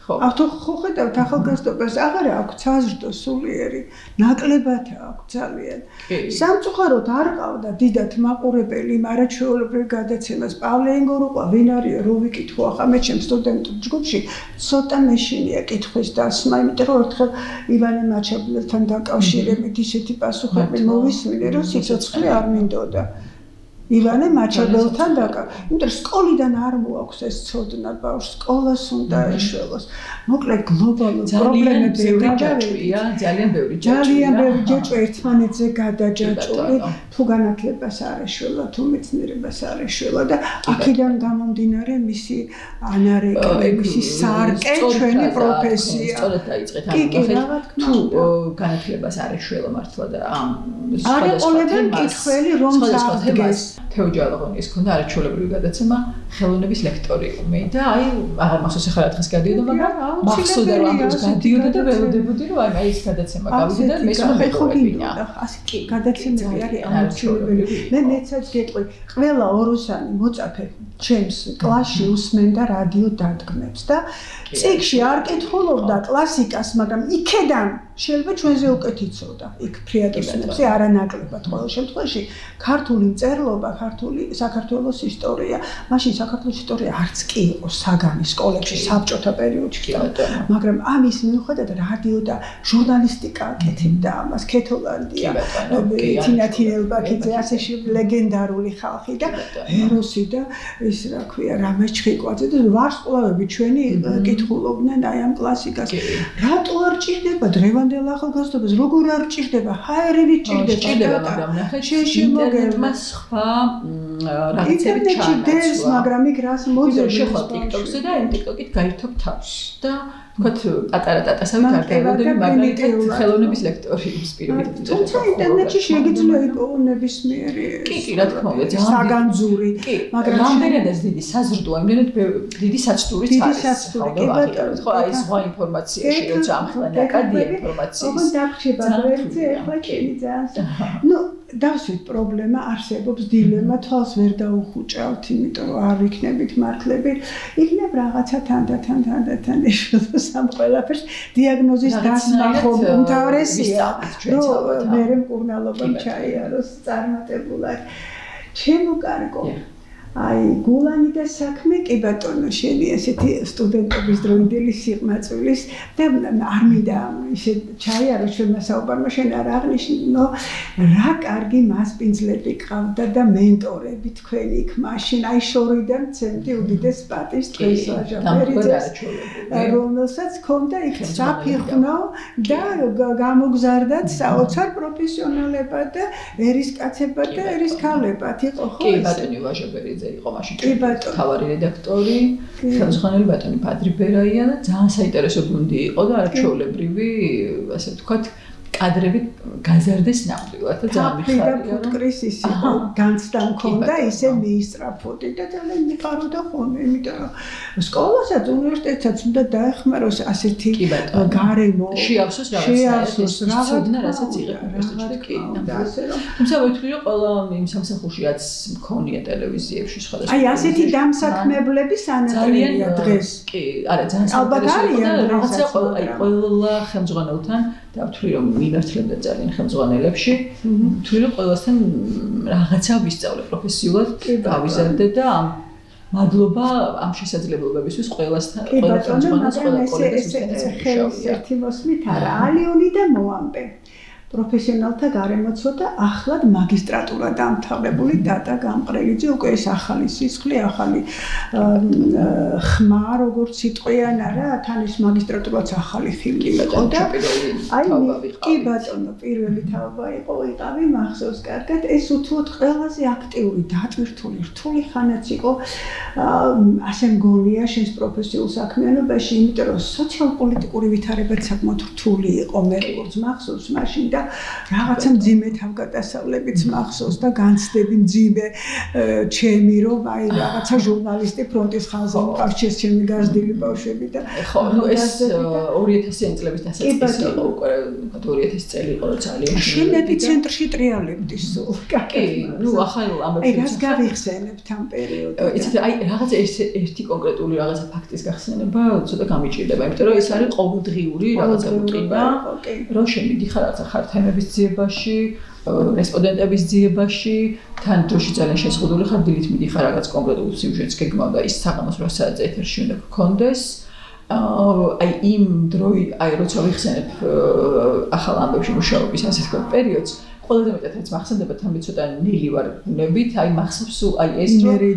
ავთო ხო ხედავთ ახალგაზრდობას აღარ აქვს საზრდო სულიერი ნაკლებად აქვს ძალიან სამწუხაროდ არ ყავდა დიდად მაყურებელი მარაჩვეულებრივ გადაცემას პავლე ენგოროყვა ვინ არის რო ვიკითხო ახლა მე ჩემ სტუდენტურ ჯგუფში ცოტა მეშინია კითხვის დასმა იმიტომ რომ ერთხელ ივანე მაჩაბლელთან დაკავშირებით ისეთი პასუხები მოვისმინე რომ სიცოცხლე არ მინდოდა ივანე მაჩაბელთან იმიტომ რომ სკოლიდან არ მოაქვს ეს ცოდნა ბავშვს სკოლას უნდა ეშველოს მოკლედ გლობალურ პრობლემებზე დაჭრია ძალიან ბევრი ჯაჭვი ერთმანეთზე გადაჯაჭვული თუ განათლებას არ ეშველა თუ მეცნიერებას არ ეშველა და აქედან გამომდინარე მისი ანარეკლე მისი სარკე ჩვენი პროფესია სწორად დაიწყეთ ამ თუ განათლებას არ ეშველა მართლა და ამ არაყოლებენ კითხველი რომ წავდგეს თეოჯალოგონის ქონდა არაჩვეულებრივი გადაცემა ხელოვნების ლექტორიუმი და აი აღარ მახსოვს ახლა რა დღეს გადიოდა მაგრამ მახსოვდა რომ ამ დროს გადიოდა და ველოდებოდი რომ აი ეს გადაცემა გავიდე და მესმე მეყურებინა ასეთი გადაცემები არის არაჩვეულებელი მე მეცაც გეტყვი ყველა ოროსანი მოწაფე ჩემს კლასში უსმენდა რადიო დადგმებს და წიგნში არ კითხულობდა კლასიკას მაგრამ იქედან შეიძლება ჩვენზე უკეთ იცოდა იქ ფრიადოსნებზე არანაკლებად ყოველ შემთხვევაში ქართული მწერლობა ქართული საქართველოს ისტორია მაშინ საქართველოს ისტორია არც კი იყო საგანი სკოლებში საბჭოთა პერიოდში მაგრამ ამის მიუხედავად რადიო და ჟურნალისტიკა აკეთებდა ამას ქეთოლანდია თინათინელბაქიძე ასე ლეგენდარული ხალხი და ეროსი და ის რა ქვია რამეს ჩხიკვაძე და ვარსკვლავები ჩვენი კითხულობდნენ აი ამ კლასიკას რატო არ ჭირდება დღევანდელ ახალგაზრდობას როგორ არ ჭირდება ჰაერები ჭირდება მაგრამ ნახეთ ინტერნეტმა სხვა რაღაცები ჩანაცვლა მაგრამ იქ რას მოძებნებს შეხოთ TikTok-ზე და TikTok-ით გაერთობ თავს და ვთქვათ პატარა ტატასავით არ გაიგოდები მაგალითად ხელოვნების ლექტორიის პირობით თუმცა ინტერნეტში შეგიძლია იყოს ნებისმიერი კი რა თქმა უნდა საგანძური მაგრამ რამდენადაც დიდი საზრდოა იმდენად დიდი საცდურიც არის ხო აი სხვა ინფორმაციაში როცა ამხელა ნაკადია ინფორმაციის ოღონდ დაგრჩება ვერცე ახლა ჩემი ძალიან ნუ დავსვით პრობლემა არსებობს დილემა თვალს ვერ დაუხუჭავთ იმიტომ რომ არ ვიქნებით მართლები იქნებ რაღაცა თანდათან ეშველოს ამ ყველაფერს დიაგნოზის დასმა ხო უმთავრესია რომ მე მკურნალობამ ჩაიაროს წარმატებულად ჩემო კარგო აი გულანი და საქმე კი ბატონო შენი ესეთი სტუდენტობის დროინდელი სიყმაწვილის და არ მინდა ისე ჩაიარო ჩვენმა საუბარმა შენ არ აღნიშნო რა კარგი მასპინძლები ყავდა და მენტორები თქვენი იქ მაშინ აი შორიდან ცემდი უდიდეს პატივს დღეს ვაჟაპერიძეს რომელსაც ქონდა იქ საფიხნო და გამოგზარდათ საოცარ პროფესიონალებად და ერისკაცებად და ერისქალებად იყო ხო კი ბატონი ვაჟაპერიძე იყო მაშინ თავარი რედაქტორი ხელმძღვანელი ბატონი ბადრი ბერაია და ძალიან საინტერესო გუნდი იყო და არაჩვეულებრივი ასე ვთქვათ კადრები გაზარდეს ნამდვილად და ძალიან მიხარია რომ ფუტკრის ის განცდა მქონდა ისე მეისტრაფოდი და ძალიან მიხაროდა ხოლმე იმიტომ რომ სკოლასაც უნივერსიტეტსაც უნდა დაეხმაროს ასეთი გარემო შეავსოს რაღაცა რასაც იღებ უნივერსიტეტში კი თუმცა ვეთქვი რომ ყველა იმ სამსახურში რაც მქონია ტელევიზიებში სხვადასხვა აი ასეთი დამსაქმებლები სანატრია დღეს კი არა ძალიან საინტერესოა და რაღაცა აი ყველა ხელმძღვანელთან და ვთვლი რომ მიმართლებდა ძალიან ხელმძღვანელებში ვთვლი რომ ყველასთან რაღაცა ვისწავლე პროფესიულად გავიზარდე და მადლობა ამ შესაძლებლობებისთვის ყველასთან ყველა ხელმძღვანელს ყველა კოლეგას ხელს ერთი მოსმით არა ალიონი და მოამბე პროფესიონალთა გარემოცვა და ახლად მაგისტრატურა დამთავრებული დატა გამყრელიძე უკვე ეს ახალი სისხლი ახალი ხმა როგორც სიტყვიან არა თან ის მაგისტრატურაც ახალი ხილი იყო და აი კი ბატონო პირველი თაობა იყო ვიყავი მახსოვს კარგად ეს უთუოდ ყველაზე აქტიური დატვირთული რთული ხანაც იყო ასე მგონია შენს პროფესიულ საქმიანობაში იმიტომ რომ სოციალ-პოლიტიკური ვითარებაც საკმაოდ რთული იყო მე როგორც მახსოვს მაშინ და რაღაცა მძიმე თავგადასავლებიც მახსოვს და განცდები მძიმე ჩემი რომ აი რაღაცა ჟურნალისტი ფრონტის ხაზზე მყავს ჩემი გაზრდილი ბავშვები და ხო ეს 2000-იან წლების დასაწყისი იყო უკვე 2000 წელი იყო ძალიან შენ ეპიცენტრში ტრიალებდი სულ კი ნუ ახალ ამბებს აი რას გავიხსენებთ ამ პერიოდში იცით აი რაღაცა ერთი კონკრეტული რაღაცა ფაქტის გახსენება ცოტა გამიჭირდება იმიტომ რომ ეს არის ყოველდღიური რაღაცა რუტინა რომ შემიდიხარ რაღაცა ხარ თემების ძიებაში, რესპონდენტების ძიებაში, თან დროში ძალიან შეზღუდული ხარ, დილით მიდიხარ რაღაც კონკრეტულ სიუჟეტს გეგმავ და ის საღამოს 8 საათზე ეთერში უნდა გქონდეს. აი იმ დროი, აი როცა ვიხსენებ ახალ ამბებში მუშაობის ასე თქვა პერიოდს ყველაზე მეტად რაც მახსენდება თან ცოტა ნილი ვარ ბუნებით, აი მახსოვს სულ აი ეს ნელი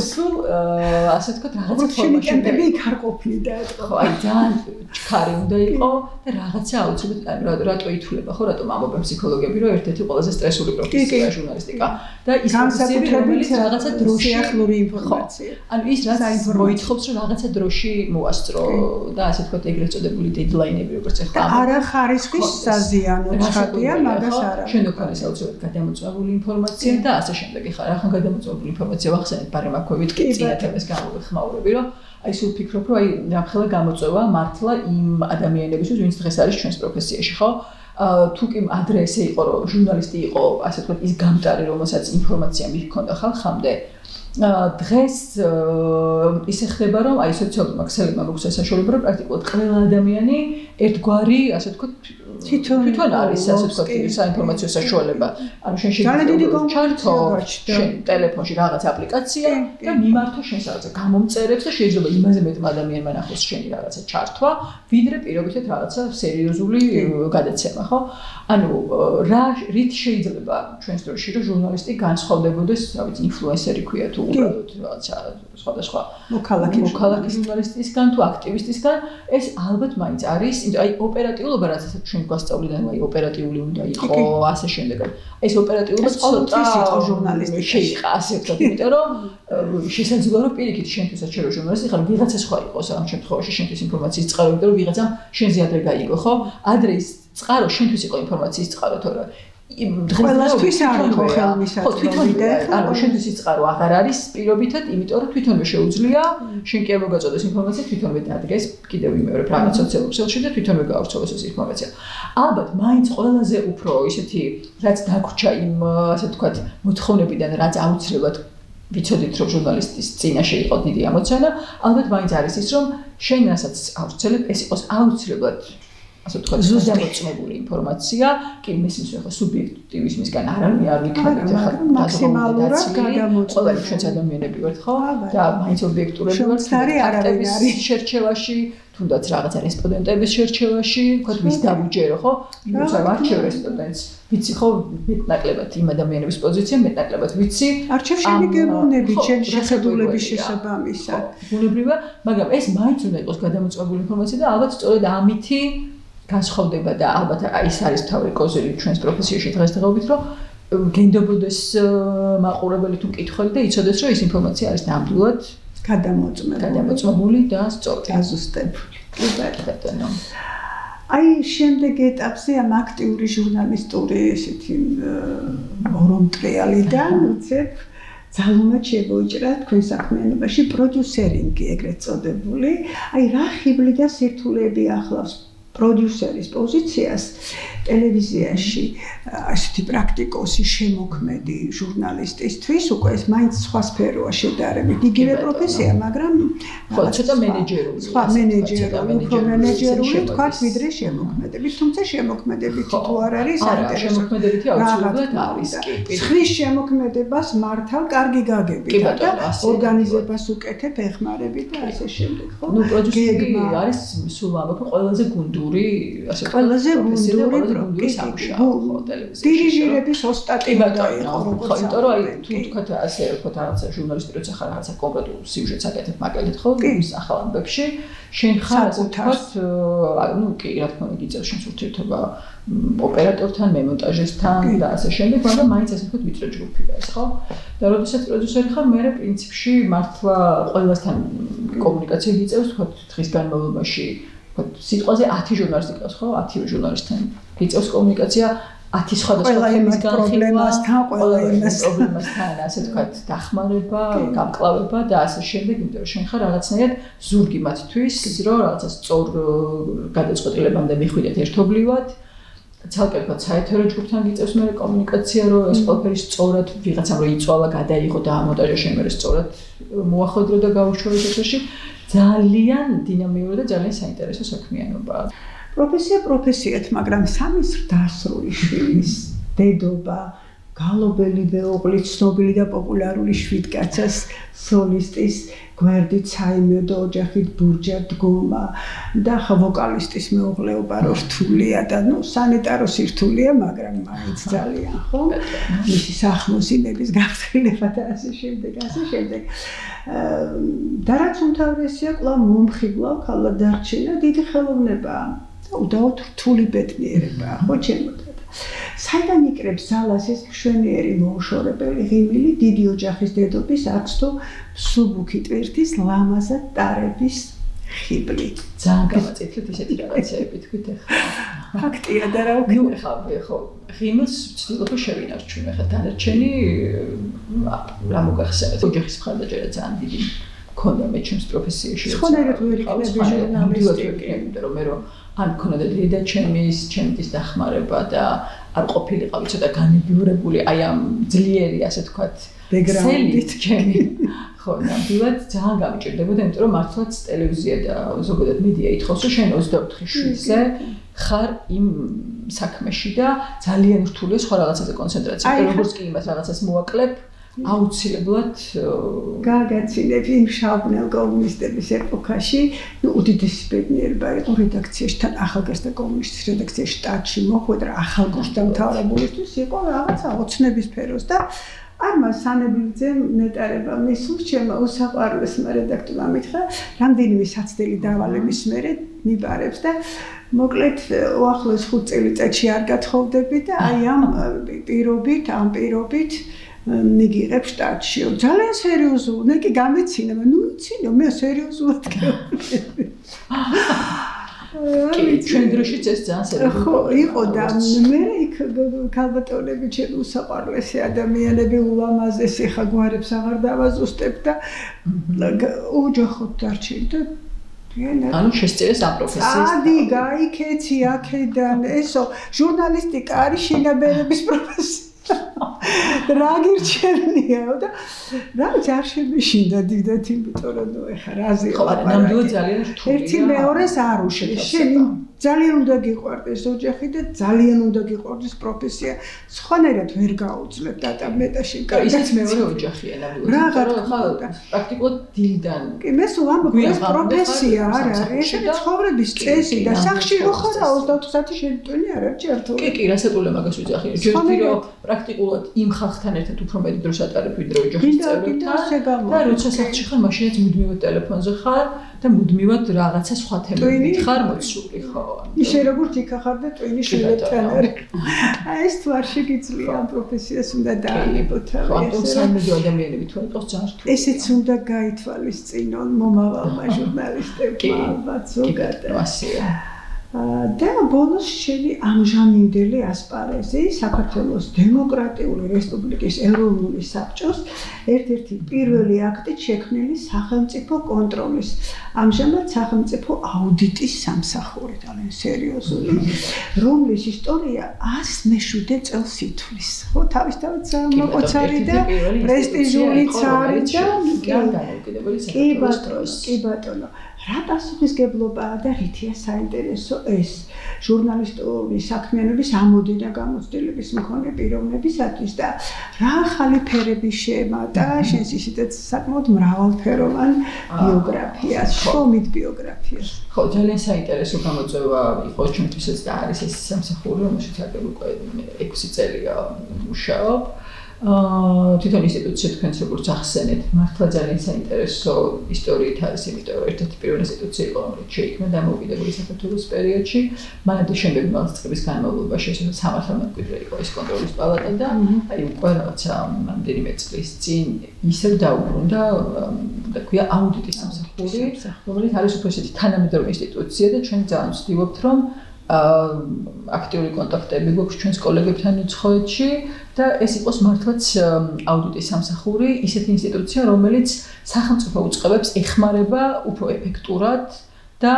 სულ ასე თქვა რაღაცა ფორმაში მე იქ არ ყოფნიდა ხო აი ძალიან ჩქარი უნდა იყო და რაღაცა აუცილებლად რატო ითვლება ხო რატომ ამბობენ ფსიქოლოგები რომ ერთ-ერთი ყველაზე სტრესული პროფესიაა ჟურნალისტიკა და ის პროფესიები რომელიც რაღაცა დროში ახლური ინფორმაცია ანუ ის რაც მოითხოვს რომ რაღაცა დროში მოასწრო და ასე თქვა ეგრეთ წოდებული დედლაინები როგორც ეხლა არა ხარისხის საზიანო ცხადია მაგას არა შენ ოქანის აუცილებლად გადამოწმებული ინფორმაცია და ასე შემდეგ ხარ ახლა გადამოწმებული ინფორმაცია ვახსენებ პარემაქვევით კი წინა თემის გამოვიხმაურები რომ აი სულ ფიქრობ რომ აი რამხელა გამოწვევა მართლა იმ ადამიანებისთვის ვინც დღეს არის ჩვენს პროფესიაში ხო თუ კი ადრე ესე იყო რომ ჟურნალისტი იყო ასე ვთქვათ ის გამტარი რომელსაც ინფორმაცია მიჰქონდა ხალხამდე დღეს ისე ხდება რომ აი სოციალურმა ქსელებმა მოგვცა საშუალება რომ პრაქტიკულად ყველა ადამიანი ერთგვარი ასე ვთქვათ თვითონ არის ასე ვთქვათ საინფორმაციო საშუალება ანუ შენ შეიძლება ჩართო შენ ტელეფონში რაღაც აპლიკაცია და მიმართო შენს რაღაცა გამომწერებს და შეიძლება იმაზე მეტმა ადამიანმა ნახოს შენი რაღაცა ჩართვა ვიდრე პირობითად რაღაცა სერიოზული გადაცემა ხო ანუ რა რით შეიძლება ჩვენს დროში რომ ჟურნალისტი განსხვავდებოდეს რა ვიცი ინფლუენსერი ქვია თუ უბრალოდ რაღაცა სხვადასხვა მოქალაქე ჟურნალისტისგან თუ აქტივისტისგან ეს ალბათ მაინც არის აი ოპერატიულობა რაც ჩვენ გვასწავლიდან აი ოპერატიული უნდა იყო ასე შემდეგ ეს ოპერატიულობა ცოტა ჟურნალისტი შეიძლება ასე ვთქვათ იმიტომ რომ შესაძლოა რომ პირიქით შენთვისაც შენ ჟურნალისტი ხარ ვიღაცა სხვა იყოს ამ შემთხვევაში შენთვის ინფორმაციის წყარო იმიტომ რომ ვიღაცამ შენზე ადრე გაიგო ხო ადრე ის წყარო შენთვის იყო ინფორმაციის წყარო თორე ყველასთვის არ იყო ხელმისაწვდომი და ანუ შენთვის ის წყარო აღარ არის პირობითად იმიტომ რომ თვითონვე შეუძლია შენ კი არ მოგაწოდეს ინფორმაცია თვითონვე დადგეს კიდევ იმეორებ რაღაც სოციალურ ქსელში და თვითონვე გაავრცელოს ეს ინფორმაცია ალბათ მაინც ყველაზე უფრო ისეთი რაც დაგვრჩა იმ ასე ვთქვათ მოთხოვნებიდან რაც აუცილებლად ვიცოდით რომ ჟურნალისტის წინაშე იყო დიდი ამოცანა ალბათ მაინც არის ის რომ შენ რასაც ავრცელებ ეს იყოს აუცილებლად ასე ვთქვათ, ზუსტმოწმებული ინფორმაცია, კი მისმის ახლა სუბიექტივიზმისგან არ ვიქნებით ახლა მაქსიმალურად გადამოწმებული. ყველანი ჩვენც ადამიანები ვართ, ხო? და მაინც ობიექტურები ვართ. ფაქტების შერჩევაში, თუნდაც რაღაცა რესპონდენტების შერჩევაში, ვთქვათ, ვის დავუჯერო, ხო? როცა ვარჩევ რესპონდენტს, ვიცი ხო, მეტნაკლებად იმ ადამიანების პოზიცია, მეტნაკლებად ვიცი. არჩევ შეგებუნები ჩემი შეხედულების შესაბამისად. ბუნებრივია, მაგრამ ეს მაინც უნდა იყოს გადამოწმებული ინფორმაცია და ალბათ სწორედ ამითი განსხვავდება და ალბათ ის არის თავი კოზირი ჩვენს პროფესიაში დღესდღეობით, რომ გენდობოდეს მაყურებელი თუ მკითხველი და იცოდეს, რომ ეს ინფორმაცია არის ნამდვილად გადამოწმებული და სწორი. აზუსტებული. კი ბატონო. აი შემდეგ ეტაპზე ამ აქტიური ჟურნალისტური ესეთი ორომტრიალიდან უცებ ძალუმად შევოიჭრა თქვენ საქმიანობაში პროდიუსერინგი ეგრეთ წოდებული. აი რა ხიბლი და სირთულეები ახლავს პროდიუსერის პოზიციას ტელევიზიაში ასეთი პრაქტიკოსი შემოქმედი ჟურნალისტისთვის უკვე ეს მაინც სხვა სფეროა შედარებით იგივე პროფესია მაგრამ ხო ცოტა მენეჯერული სხვა მენეჯერული უფრო მენეჯერული თქვათ ვიდრე შემოქმედებით თუმცა შემოქმედებითი თუ არ არის არა შემოქმედებითი აუცილებლად არის კი ხრის შემოქმედებას მართავ კარგი გაგებით და ორგანიზებას უკეთებ ეხმარებით და ასე შემდეგ ხო ნუ პროდიუსერი არის სულ ამბობ ყველაზე გუნდური ასე ყველაზე გუნდური სამუშაო ხო ტელევიზიაში დირიჟირების ოსტატი უნდა იყოს ხო იმიტომ რომ აი თუ თქვათ ასე ვთქვათ რაღაცა ჟურნალისტი როცა ხარ რაღაცა კონკრეტულ სიუჟეტს აკეთებ მაგალითად ხო ის ახალ ამბებში შენ ხარ ასე ვთქვათ ნუ კი რა თქმა უნდა იწევს შენს ურთიერთობა ოპერატორთან მემონტაჟესთან და ასე შემდეგ მაგრამ მაინც ასე ვთქვათ ვიწრო ჯგუფია ეს ხო და როდესაც პროდიუსერი ხარ მე პრინციპში მართლა ყველასთან კომუნიკაცია გიწევს ვთქვათ დღის განმავლობაში სიტყვაზე 10 ჟურნალისტი ყავს ხო 10 ჟურნალისტთან გიწევს კომუნიკაცია 10 სხვადასხვა თემის პრობლემასთან ყველა იმას პრობლემასთან ასე ვთქვათ დახმარება გამკლავება და ასე შემდეგ იმიტომ რომ შენ ხარ რაღაცნაირად ზურგი მათთვის რომ რაღაცა სწორ გადაწყვეტილებამდე მიხვიდეთ ერთობლივად ცალკე ვთქვათ საეთერო ჯგუფთან გიწევს მე კომუნიკაცია რომ ეს ყველაფერი სწორად ვიღაცამ რომ იწვალა გადაიღო და ამონტაჟა შენ მე სწორად მოახოდრო და გაუშვა ესეში ძალიან დინამიური და ძალიან საინტერესო საქმიანობაა. პროფესიათ, მაგრამ სამის დასრული შვილის დედობა, გალობელი მეუღლის, ცნობილი და პოპულარული შვიდკაცას, სოლისტის, გვერდით საიმედო ოჯახით ბურჯა დგომა და ხა ვოკალისტის მეუღლეობა რთულია და ნუ სანიტარო სირთულია, მაგრამ მაინც ძალიან ხო? მისი სახმოსინების გაფრთხილება და ასე შემდეგ. და რაც უმთავრესია, კვლავ მომხიბლა ქალა დარჩენა დიდი ხელოვნებაა. უდაოდ რთული ბედნიერებაა, ხო ჩემოთქვათ. საიდან იკრებს ძალას ეს მშვენიერი მოუშორებელი ღიმილი დიდი ოჯახის დედობის აქვს თუ სუბუქი ტვირთის ლამაზად ტარების ხიბლი. ძალიან გამაწითლეთ ისეთი რაღაცეები თქვით ახლა. ფაქტია და რა ნუ ხო ღიმილს ვცდილობ შევინარჩუნო ახლა დანარჩენი რა მოგახსენეთ ოჯახის მხარდაჭერა ძალიან დიდი მქონდა მე ჩემს პროფესიაში. სხვანაირად ვერ იქნები ჟურნალისტი იმიტომ რომ მე რომ ან მქონდა და ჩემთვის დახმარება და არ ყოფილიყავი ცოტა განებიურებული აი ამ ძლიერი ასე ვთქვათ ბექგრაუნდით ჩემი ხო ნამდვილად ძალიან გამიჭირდებოდა იმიტომ რომ მართლაც ტელევიზია და ზოგადად მედია ითხოვს რომ შენ 24 შვილზე ხარ იმ საქმეში და ძალიან რთულია სხვა რაღაცაზე კონცენტრაცია როგორც კი იმას რაღაცას მოაკლებ აუცილებლად გაგაცილებ იმ შავნელ კომუნისტების ეპოქაში, ნუ უდიდესი ბედნიერება იყო რედაქციაში, თან ახალგაზრდა კომუნისტის რედაქციაში შტატში მოხვედრა ახალგაზრდა მთავრობისთვის იყო რაღაცა ოცნების სფეროს და არმა სანებიძემ ნეტარება მისულს ჩემო უსაყვარლესმა რედაქტორმა მითხრა, რამდენიმე საცდელი დავალების მერე მიბარებს და მოკლედ უახლოეს 5 წელიწადში არ გათხოვდები და აი ამ პირობით ნიგიღებ შტატში. ძალიან სერიოზული. მე კი გამეცინა, ნუ იცინო, მე სერიოზულად გეუბნები. ჩვენ დროშიც ეს ძალიან სერიოზული. ხო, იყო და მე იქ ქალბატონები ჩემი უსაყვარლესი ადამიანები ულამაზესი ხა გვარებს აღარ დავაზუსტებ და ოჯახოდ დარჩენ და ანუ შესწირეს ამ პროფესიას. ადი, გაიქეცი აქედან, ესო ჟურნალისტიკა არის შინაბერების პროფესია. რა გირჩევნიაო და რა არ შემეშინდა დიდად იმიტომ რომ ეხა რაზე ხო ნამდვილად ძალიან რთულია ერთი მეორეს არ უშლის შენ ძალიან უნდა გიყვარდეს ოჯახი და ძალიან უნდა გიყვარდეს პროფესია. სხვანაირად ვერ გაუძლებ დატა-მეტაში. ისიც მეორე ოჯახია ნამდვილად. პრაქტიკულად დილიდან. კი, მე სულ ამბობ, ეს პროფესია არ არის, ეს ცხოვრების წესი და სახში რო ხარ 24 საათი შევიტვენი არ არის ერთად. კი, რასაკურველი მაგას ვიძახი. ჯერჯერობით რომ პრაქტიკულად იმ ხალხთან ერთად უფრო მეტი დროს ატარებ ვიდრე ოჯახის წევრებთან და როცა სახში ხარ, მაშინაც მუდმივად ტელეფონზე ხარ და მუდმივად რაღაცა სხვა თემებით ხარ მოცული, ხო? ისე როგორც იქა ხარ და ტვინი შვილებთან არის. აი ეს თუ არ შეგიძლია ამ პროფესიას უნდა დაანებოთ თავი. ხო, სამეdzo ადამიანები თუ იყოს ძალიან რთული. ესეც უნდა გაითვალისწინონ მომავალმა ჟურნალისტებმა ალბათ ზოგადად. და ბოლოს შევი ამჟამინდელი ასპარეზი საქართველოს დემოკრატიული რესპუბლიკის ეროვნული საბჭოს ერთ-ერთი პირველი აქტით შექმნილი სახელმწიფო კონტროლის ამჟამად სახელმწიფო აუდიტის სამსახური ძალიან სერიოზული რომლის ისტორია 107 წელს ითვლის ხო თავისთავად მოყოცარი და პრესტიჟულიც არის და კი ბატონო რა პასუხისგებლობაა და რითია საინტერესო ეს ჟურნალისტური საქმიანობის ამოდენა გამოცდილების მქონე პიროვნებისათვის და რა ახალი ფერები შემატა შენს ისედაც საკმაოდ მრავალფეროვან ბიოგრაფიას, შრომით ბიოგრაფიას. ხო, ძალიან საინტერესო გამოწვევა იყო ჩვენთვისაც და არის ეს სამსახური, რომელშიც აქ უკვე 6 წელია მუშაობ. თვითონ ინსტიტუცია თქვენს როგორც ახსენეთ, მართლა ძალიან საინტერესო ისტორიით არის, იმიტომ რომ ერთ-ერთი პირველი ინსტიტუცია იყო, რომელიც შეიქმნა დამოუკიდებელი საქართველოს პერიოდში. მანამდე შემდეგ მრავალი წლების განმავლობაში ეს სამართალმემკვიდრე იყო ეს კონტროლის პალატა და აი უკვე რაღაცა რამდენიმე წლის წინ ისევ დაუბრუნდა, და ქვია აუდიტის სამსახური, რომელიც არის უფრო ისეთი თანამედროვე ინსტიტუცია და ჩვენ ძალიან ვცდილობთ, რომ აქტიური კონტაქტები გვაქვს ჩვენს კოლეგებთან უცხოეთში და ეს იყოს მართლაც აუდიტის სამსახური, ისეთი ინსტიტუცია, რომელიც სახელმწიფო უწყებებს ეხმარება უფრო ეფექტურად და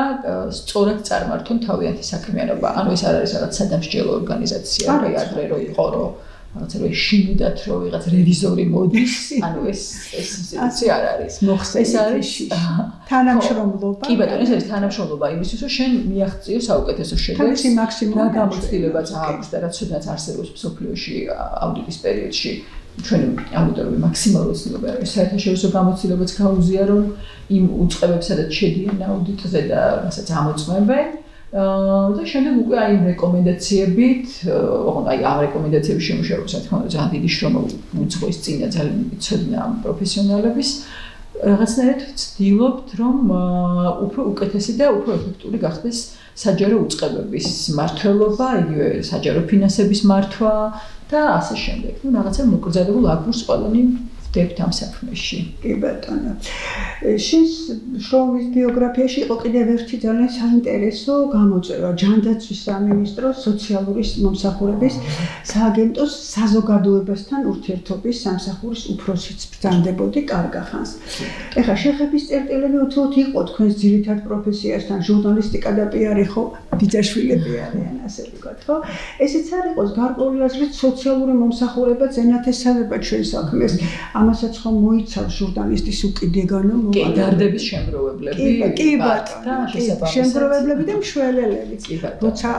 სწორად წარმართონ თავიანთი საქმიანობა. ანუ ეს არ არის რაღაც სადამსჯელო ორგანიზაცია, ადრე რო იყო რომ რაღაცა შინიდათ რომ ვიღაც რევიზორი მოდის, ანუ ეს ინსტიტუცია არ არის. ეს არის თანამშრომლობა. კი ბატონო, ეს არის თანამშრომლობა იმისთვის, რომ შენ მიაღწიო საუკეთესო შედეგს. რა გამოცდილებაც აქვს და რაც შედაც არსებობს მსოფლიოში აუდიტის პერიოდში. ჩვენ აუდიტორები მაქსიმალურად ვცდილობენ რომ საერთაშორისო გამოცდილებაც გაუზია რომ იმ უწყებებს სადაც შედიან აუდიტზე და რასაც ამოწმებენ და შემდეგ უკვე აი რეკომენდაციებით, აი ამ რეკომენდაციების შემუშავებას რა თქმა უნდა ძალიან დიდი შრომა უძღვის წინა ძალიან ცოდნა ამ პროფესიონალების რაღაცნაირად ვცდილობთ რომ უფრო უკეთესი და უფრო ეფექტური გახდეს საჯარო უწყებების მმართველობა, იგივე საჯარო ფინანსების მართვა და ასე შემდეგ. ნუ რაღაცა მოკრძალებულ აგურს ყველანი ვდებთ ამ საქმეში. კი ბატონო. შენს შრომის ბიოგრაფიაში იყო კიდევ ერთი ძალიან საინტერესო გამოწვევა ჯანდაცვის სამინისტროს სოციალური მომსახურების სააგენტოს საზოგადოებასთან ურთიერთობის სამსახურის უფროსიც ბრძანდებოდი კარგახანს. ეხლა შეხების წერტილები უთუოდ იყო თქვენს ძირითად პროფესიასთან ჟურნალისტიკა და პიარი ხო ბიძაშვილები არიან ასე ვთქვათ, ხო? ესეც არ იყოს გარკვეული აზრით სოციალური მომსახურება ზენათესავება ჩვენ საქმეს. ამასაც ხომ მოიცავს ჟურნალისტის უკიდეგანო მოვალეობა. დარდების შემგროვებლები. კი ბატონო, შემგროვებლები და მშველელები. როცა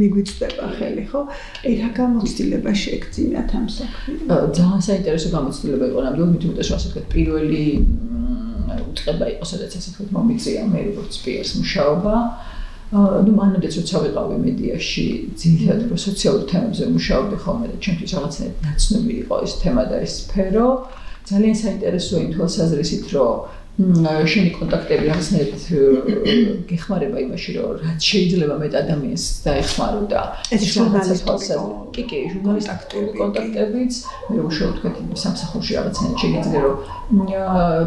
მიგვიწდება ხელი, ხო? აი რა გამოცდილება შეექცინათ ამ საქმეს? ძალიან საინტერესო გამოცდილება იყო ნამდვილად, მით უმეტეს ასე ვთქვათ, პირველი უწყება იყო, სადაც ასე ვთქვათ, მომიწია მე როგორც პიარს მუშაობა. ნუ მანამდეც როცა ვიყავი მედიაში, ძირითადად რო სოციალურ თემებზე მუშაობდი ხოლმე და ჩვენთვის რაღაცნაირად ნაცნობი იყო ეს თემა და ეს სფერო. ძალიან საინტერესოა იმ თვალსაზრისით, რომ შენი კონტაქტები რაღაცნაირად გეხმარება იმაში, რომ რაც შეიძლება მეტ ადამიანს დაეხმარო და ეს ჟურნალისტური კი, ჟურნალისტური კონტაქტებიც, მე უშუალოდ თქვენ სამსახურში რაღაცნაირად შეიძლება რომ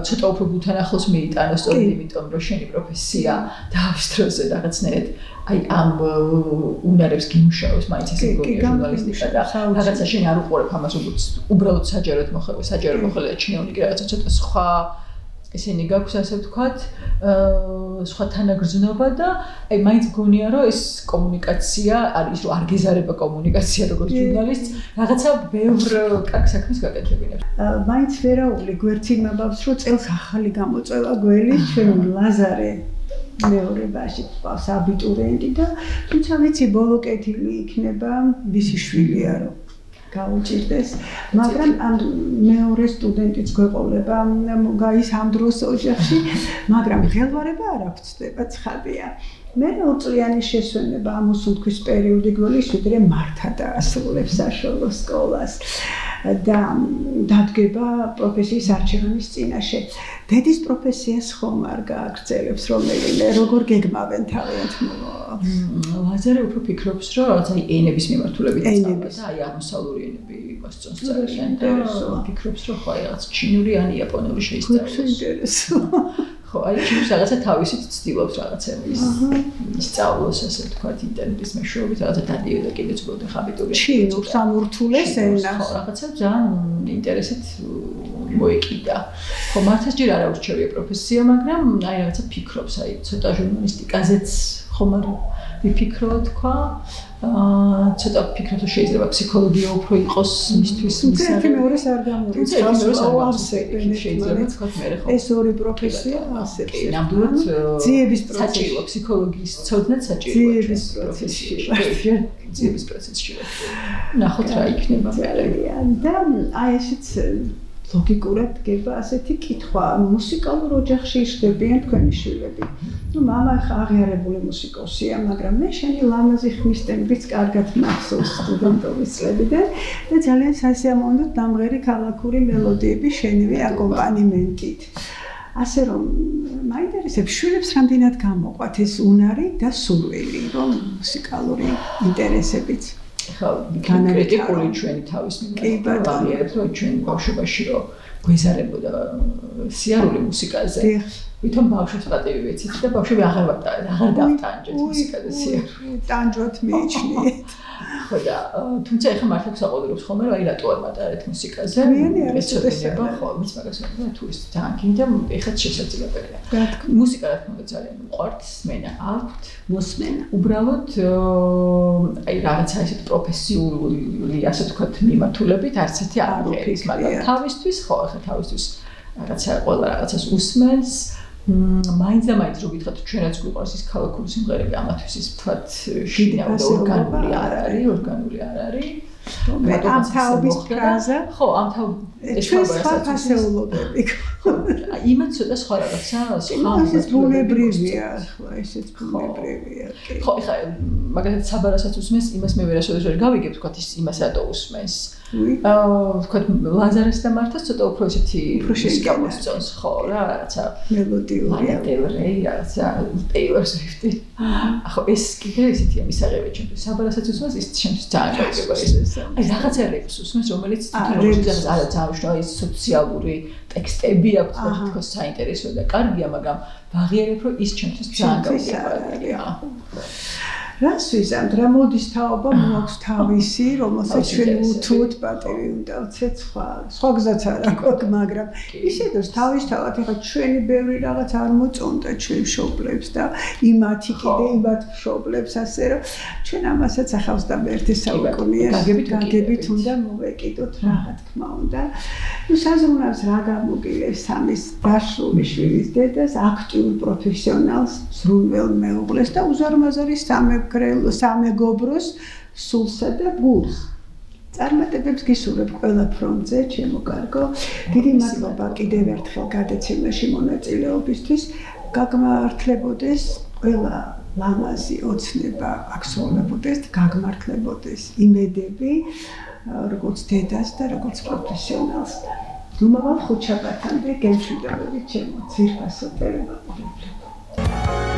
ცოტა უფრო გულთან ახლოს მიიტანო, სწორედ იმიტომ, რომ შენი პროფესია დავის დროზე რაღაცნაირად აი ამ უნარებს გიმუშავებს, მაინც ესე გონია ჟურნალისტიკა და რაღაცა შენ არ უყურებ ამას, როგორც უბრალოდ საჯაროდ მოხელე და ჩინოვნიკი რაღაცა ცოტა სხვა ესენი გაქვს ასე ვთქვათ, სხვა თანაგრძნობა და აი მაინც გონია რომ ეს კომუნიკაცია არის რომ არ გეზარება კომუნიკაცია როგორც ჟურნალისტს, რაღაცა ბევრ კარგ საქმეს გაკეთებინებს. მაინც ვერაული გვერდს იმაბავს რომ წელს ახალი გამოწვევა გველი ჩვენ ლაზარე მეორე ბავშვი ყავს აბიტურიენტი და თუმცა ვიცი ბოლო კეთილი იქნება ვისი შვილია რომ გაუჭირდეს, მაგრამ ამ მეორე სტუდენტიც გვეყოლება ის ამ დროს ოჯახში, მაგრამ ხელვარება არ აღწდება, ცხადია. მე ორწლიანი შესვენება ამოსუნთქვის პერიოდი გველის ვიდრე მართა დაასრულებს საშუალო სკოლას და დადგება პროფესიის არჩევანის წინაშე. დედის პროფესიას ხომ არ გააგრძელებს რომელიმე, როგორ გეგმავენ თავიანთ ლაზარე უფრო ფიქრობს, რომ რაღაცა ენების მიმართულებით სწავლა და აი აღმოსავლური ენები მოსწონს ძალიან და ფიქრობს, რომ ხო რაღაც ჩინური ან იაპონური შეისწავლოს. ხო, აი ჩინურს რაღაცა თავისით ცდილობს რაღაცების სწავლოს, ასე ვთქვათ, ინტერნეტის მეშვეობით, რაღაცა დადიოდა კიდეც უბრალოდ ხაბიტური. ჩინურს ამურთულეს ენას. ხო, რაღაცა ძალიან ინტერესით მოეკიდა. ხო, მართლაც ჯერ არ აურჩევია პროფესია, მაგრამ აი რაღაცა ფიქრობს, აი ცოტა ჟურნალისტიკაზეც ხომ არ ვიფიქრო თქვა. ცოტა ვფიქრობ, რომ შეიძლება ფსიქოლოგია უფრო იყოს მისთვის მისაღები. მეორეს არ გამორიცხავს, შეიძლება თქვა მე ხო. ეს ორი პროფესია ასებს. ნამდვილად ძიების საჭირო ფსიქოლოგიის ცოდნაც საჭიროა. ძიების პროცესში. ძიების პროცესში. ნახოთ რა იქნება მერე. და აი ესეც ლოგიკურად დგება ასეთი კითხვა, მუსიკალურ ოჯახში იშლებიან თქვენი შვილები. ნუ მამა აღიარებული მუსიკოსია, მაგრამ მე შენი ლამაზი ხმის ტემბრიც კარგად მახსოვს სტუდენტობის წლებიდან და ძალიან სასიამოვნო დამღერი ქალაქური მელოდიები შენივე აკომპანიმენტით. ასე რომ მაინტერესებს შვილებს რამდენად გამოყვათ ეს უნარი და სურვილი, რომ მუსიკალური ინტერესებიც ხო, კრიტიკული ჩვენი თავის მიმართ აღიარებს, რომ ჩვენ ბავშვობაში რომ გვეზარებოდა სიარული მუსიკაზე. ვითომ ბავშვებს პატივი ვეცით და ბავშვები აღარ დავტანჯეთ მუსიკაზე სიარული. ტანჯვათ მიიჩნიეთ. ხო და თუმცა ეხლა მართლა საყოველობს ხოლმე რომ აი რატო არ მატარეთ მუსიკაზე. ეს ცოტა ხო, მის მაგას ვთქვა თუ ის ძალიან გინდა ეხლა შესაძლებელია. მუსიკა რა თქმა უნდა ძალიან მიყვარს, მენა აქვთ მოსმენა. უბრალოდ აი რაღაცა ისეთ პროფესიული ასე ვთქვათ მიმართულებით არც ერთი არ მღერის, მაგრამ თავისთვის ხო, ეხლა თავისთვის რაღაცა ყველა რაღაცას უსმენს. მაინც და მაინც რო გითხრათ ჩვენაც გვიყვარს ის ქალაქური სიმღერები ამათვის ის ვთქვათ შინაური და ორგანული არ არის. მე ამ თაობის ფრაზა ხო, ამ ეს ფასეულობები. იმათ ცოტა სხვა რაღაცა ეს ბუნებრივია, ხო, ესეც ბუნებრივია. ხო, ეხლა მაგალითად საბარასაც უსმენს, იმას მე ვერასოდეს ვერ გავიგებ, ვთქვათ ის იმას რატო usmens. ვთქვათ ლაზარეს და მართას ცოტა უფრო ესეთი მუსიკა მოსწონს, ხო, რა, რაღაცა მელოდიურია. რაღაცა Taylor Swift. ხო, ეს კიდე ესეთია მისაღები ჩემთვის. საბარასაც usmens, ის ჩემთვის ძალიან გაიგება ეს. აი რაღაცა რეპს usmens, რომელიც თვითონ არა ძალიან ის სოციალური ტექსტები აქვს და თქოს საინტერესო და კარგია, მაგრამ ვაღიარებ, რომ ის ჩემთვის ძალიან გაიგებაა. რას ვიზამთ, რა მოდის თაობა მოაქვს თავისი, რომელსაც ჩვენ უთუოდ პატივი უნდა ვცეთ სხვა გზაც არ აქვს, მაგრამ ისედაც თავისთავად ეხლა ჩვენი ბევრი რაღაც არ მოწონდა ჩვენ მშობლებს და იმათი კიდე იმათ მშობლებს, ასე რომ ჩვენ ამასაც ახავს და ერთი საუკუნეა გაგებით უნდა მოვეკიდოთ რა თქმა უნდა. ნუ საზრუნავს რა გამოგილებს ამის დაშლილი შვილის დედას, აქტიურ პროფესიონალს, სრულიად მეუღლეს და უზარმაზარი სამეგობროს სულსა და გულს. წარმატებებს გისურვებ ყველა ფრონტზე, ჩემო კარგო. დიდი მადლობა კიდევ ერთხელ გადაცემაში მონაწილეობისთვის. გაგმართლებოდეს ყველა ლამაზი ოცნება აქციონებოდეს, გაგმართლებოდეს იმედები, როგორც დედას და როგორც პროფესიონალს. ნუმავალ ხუთშაბათამდე გემშვიდობებით ჩემო ძვირფასო ტელემოყურებლებო.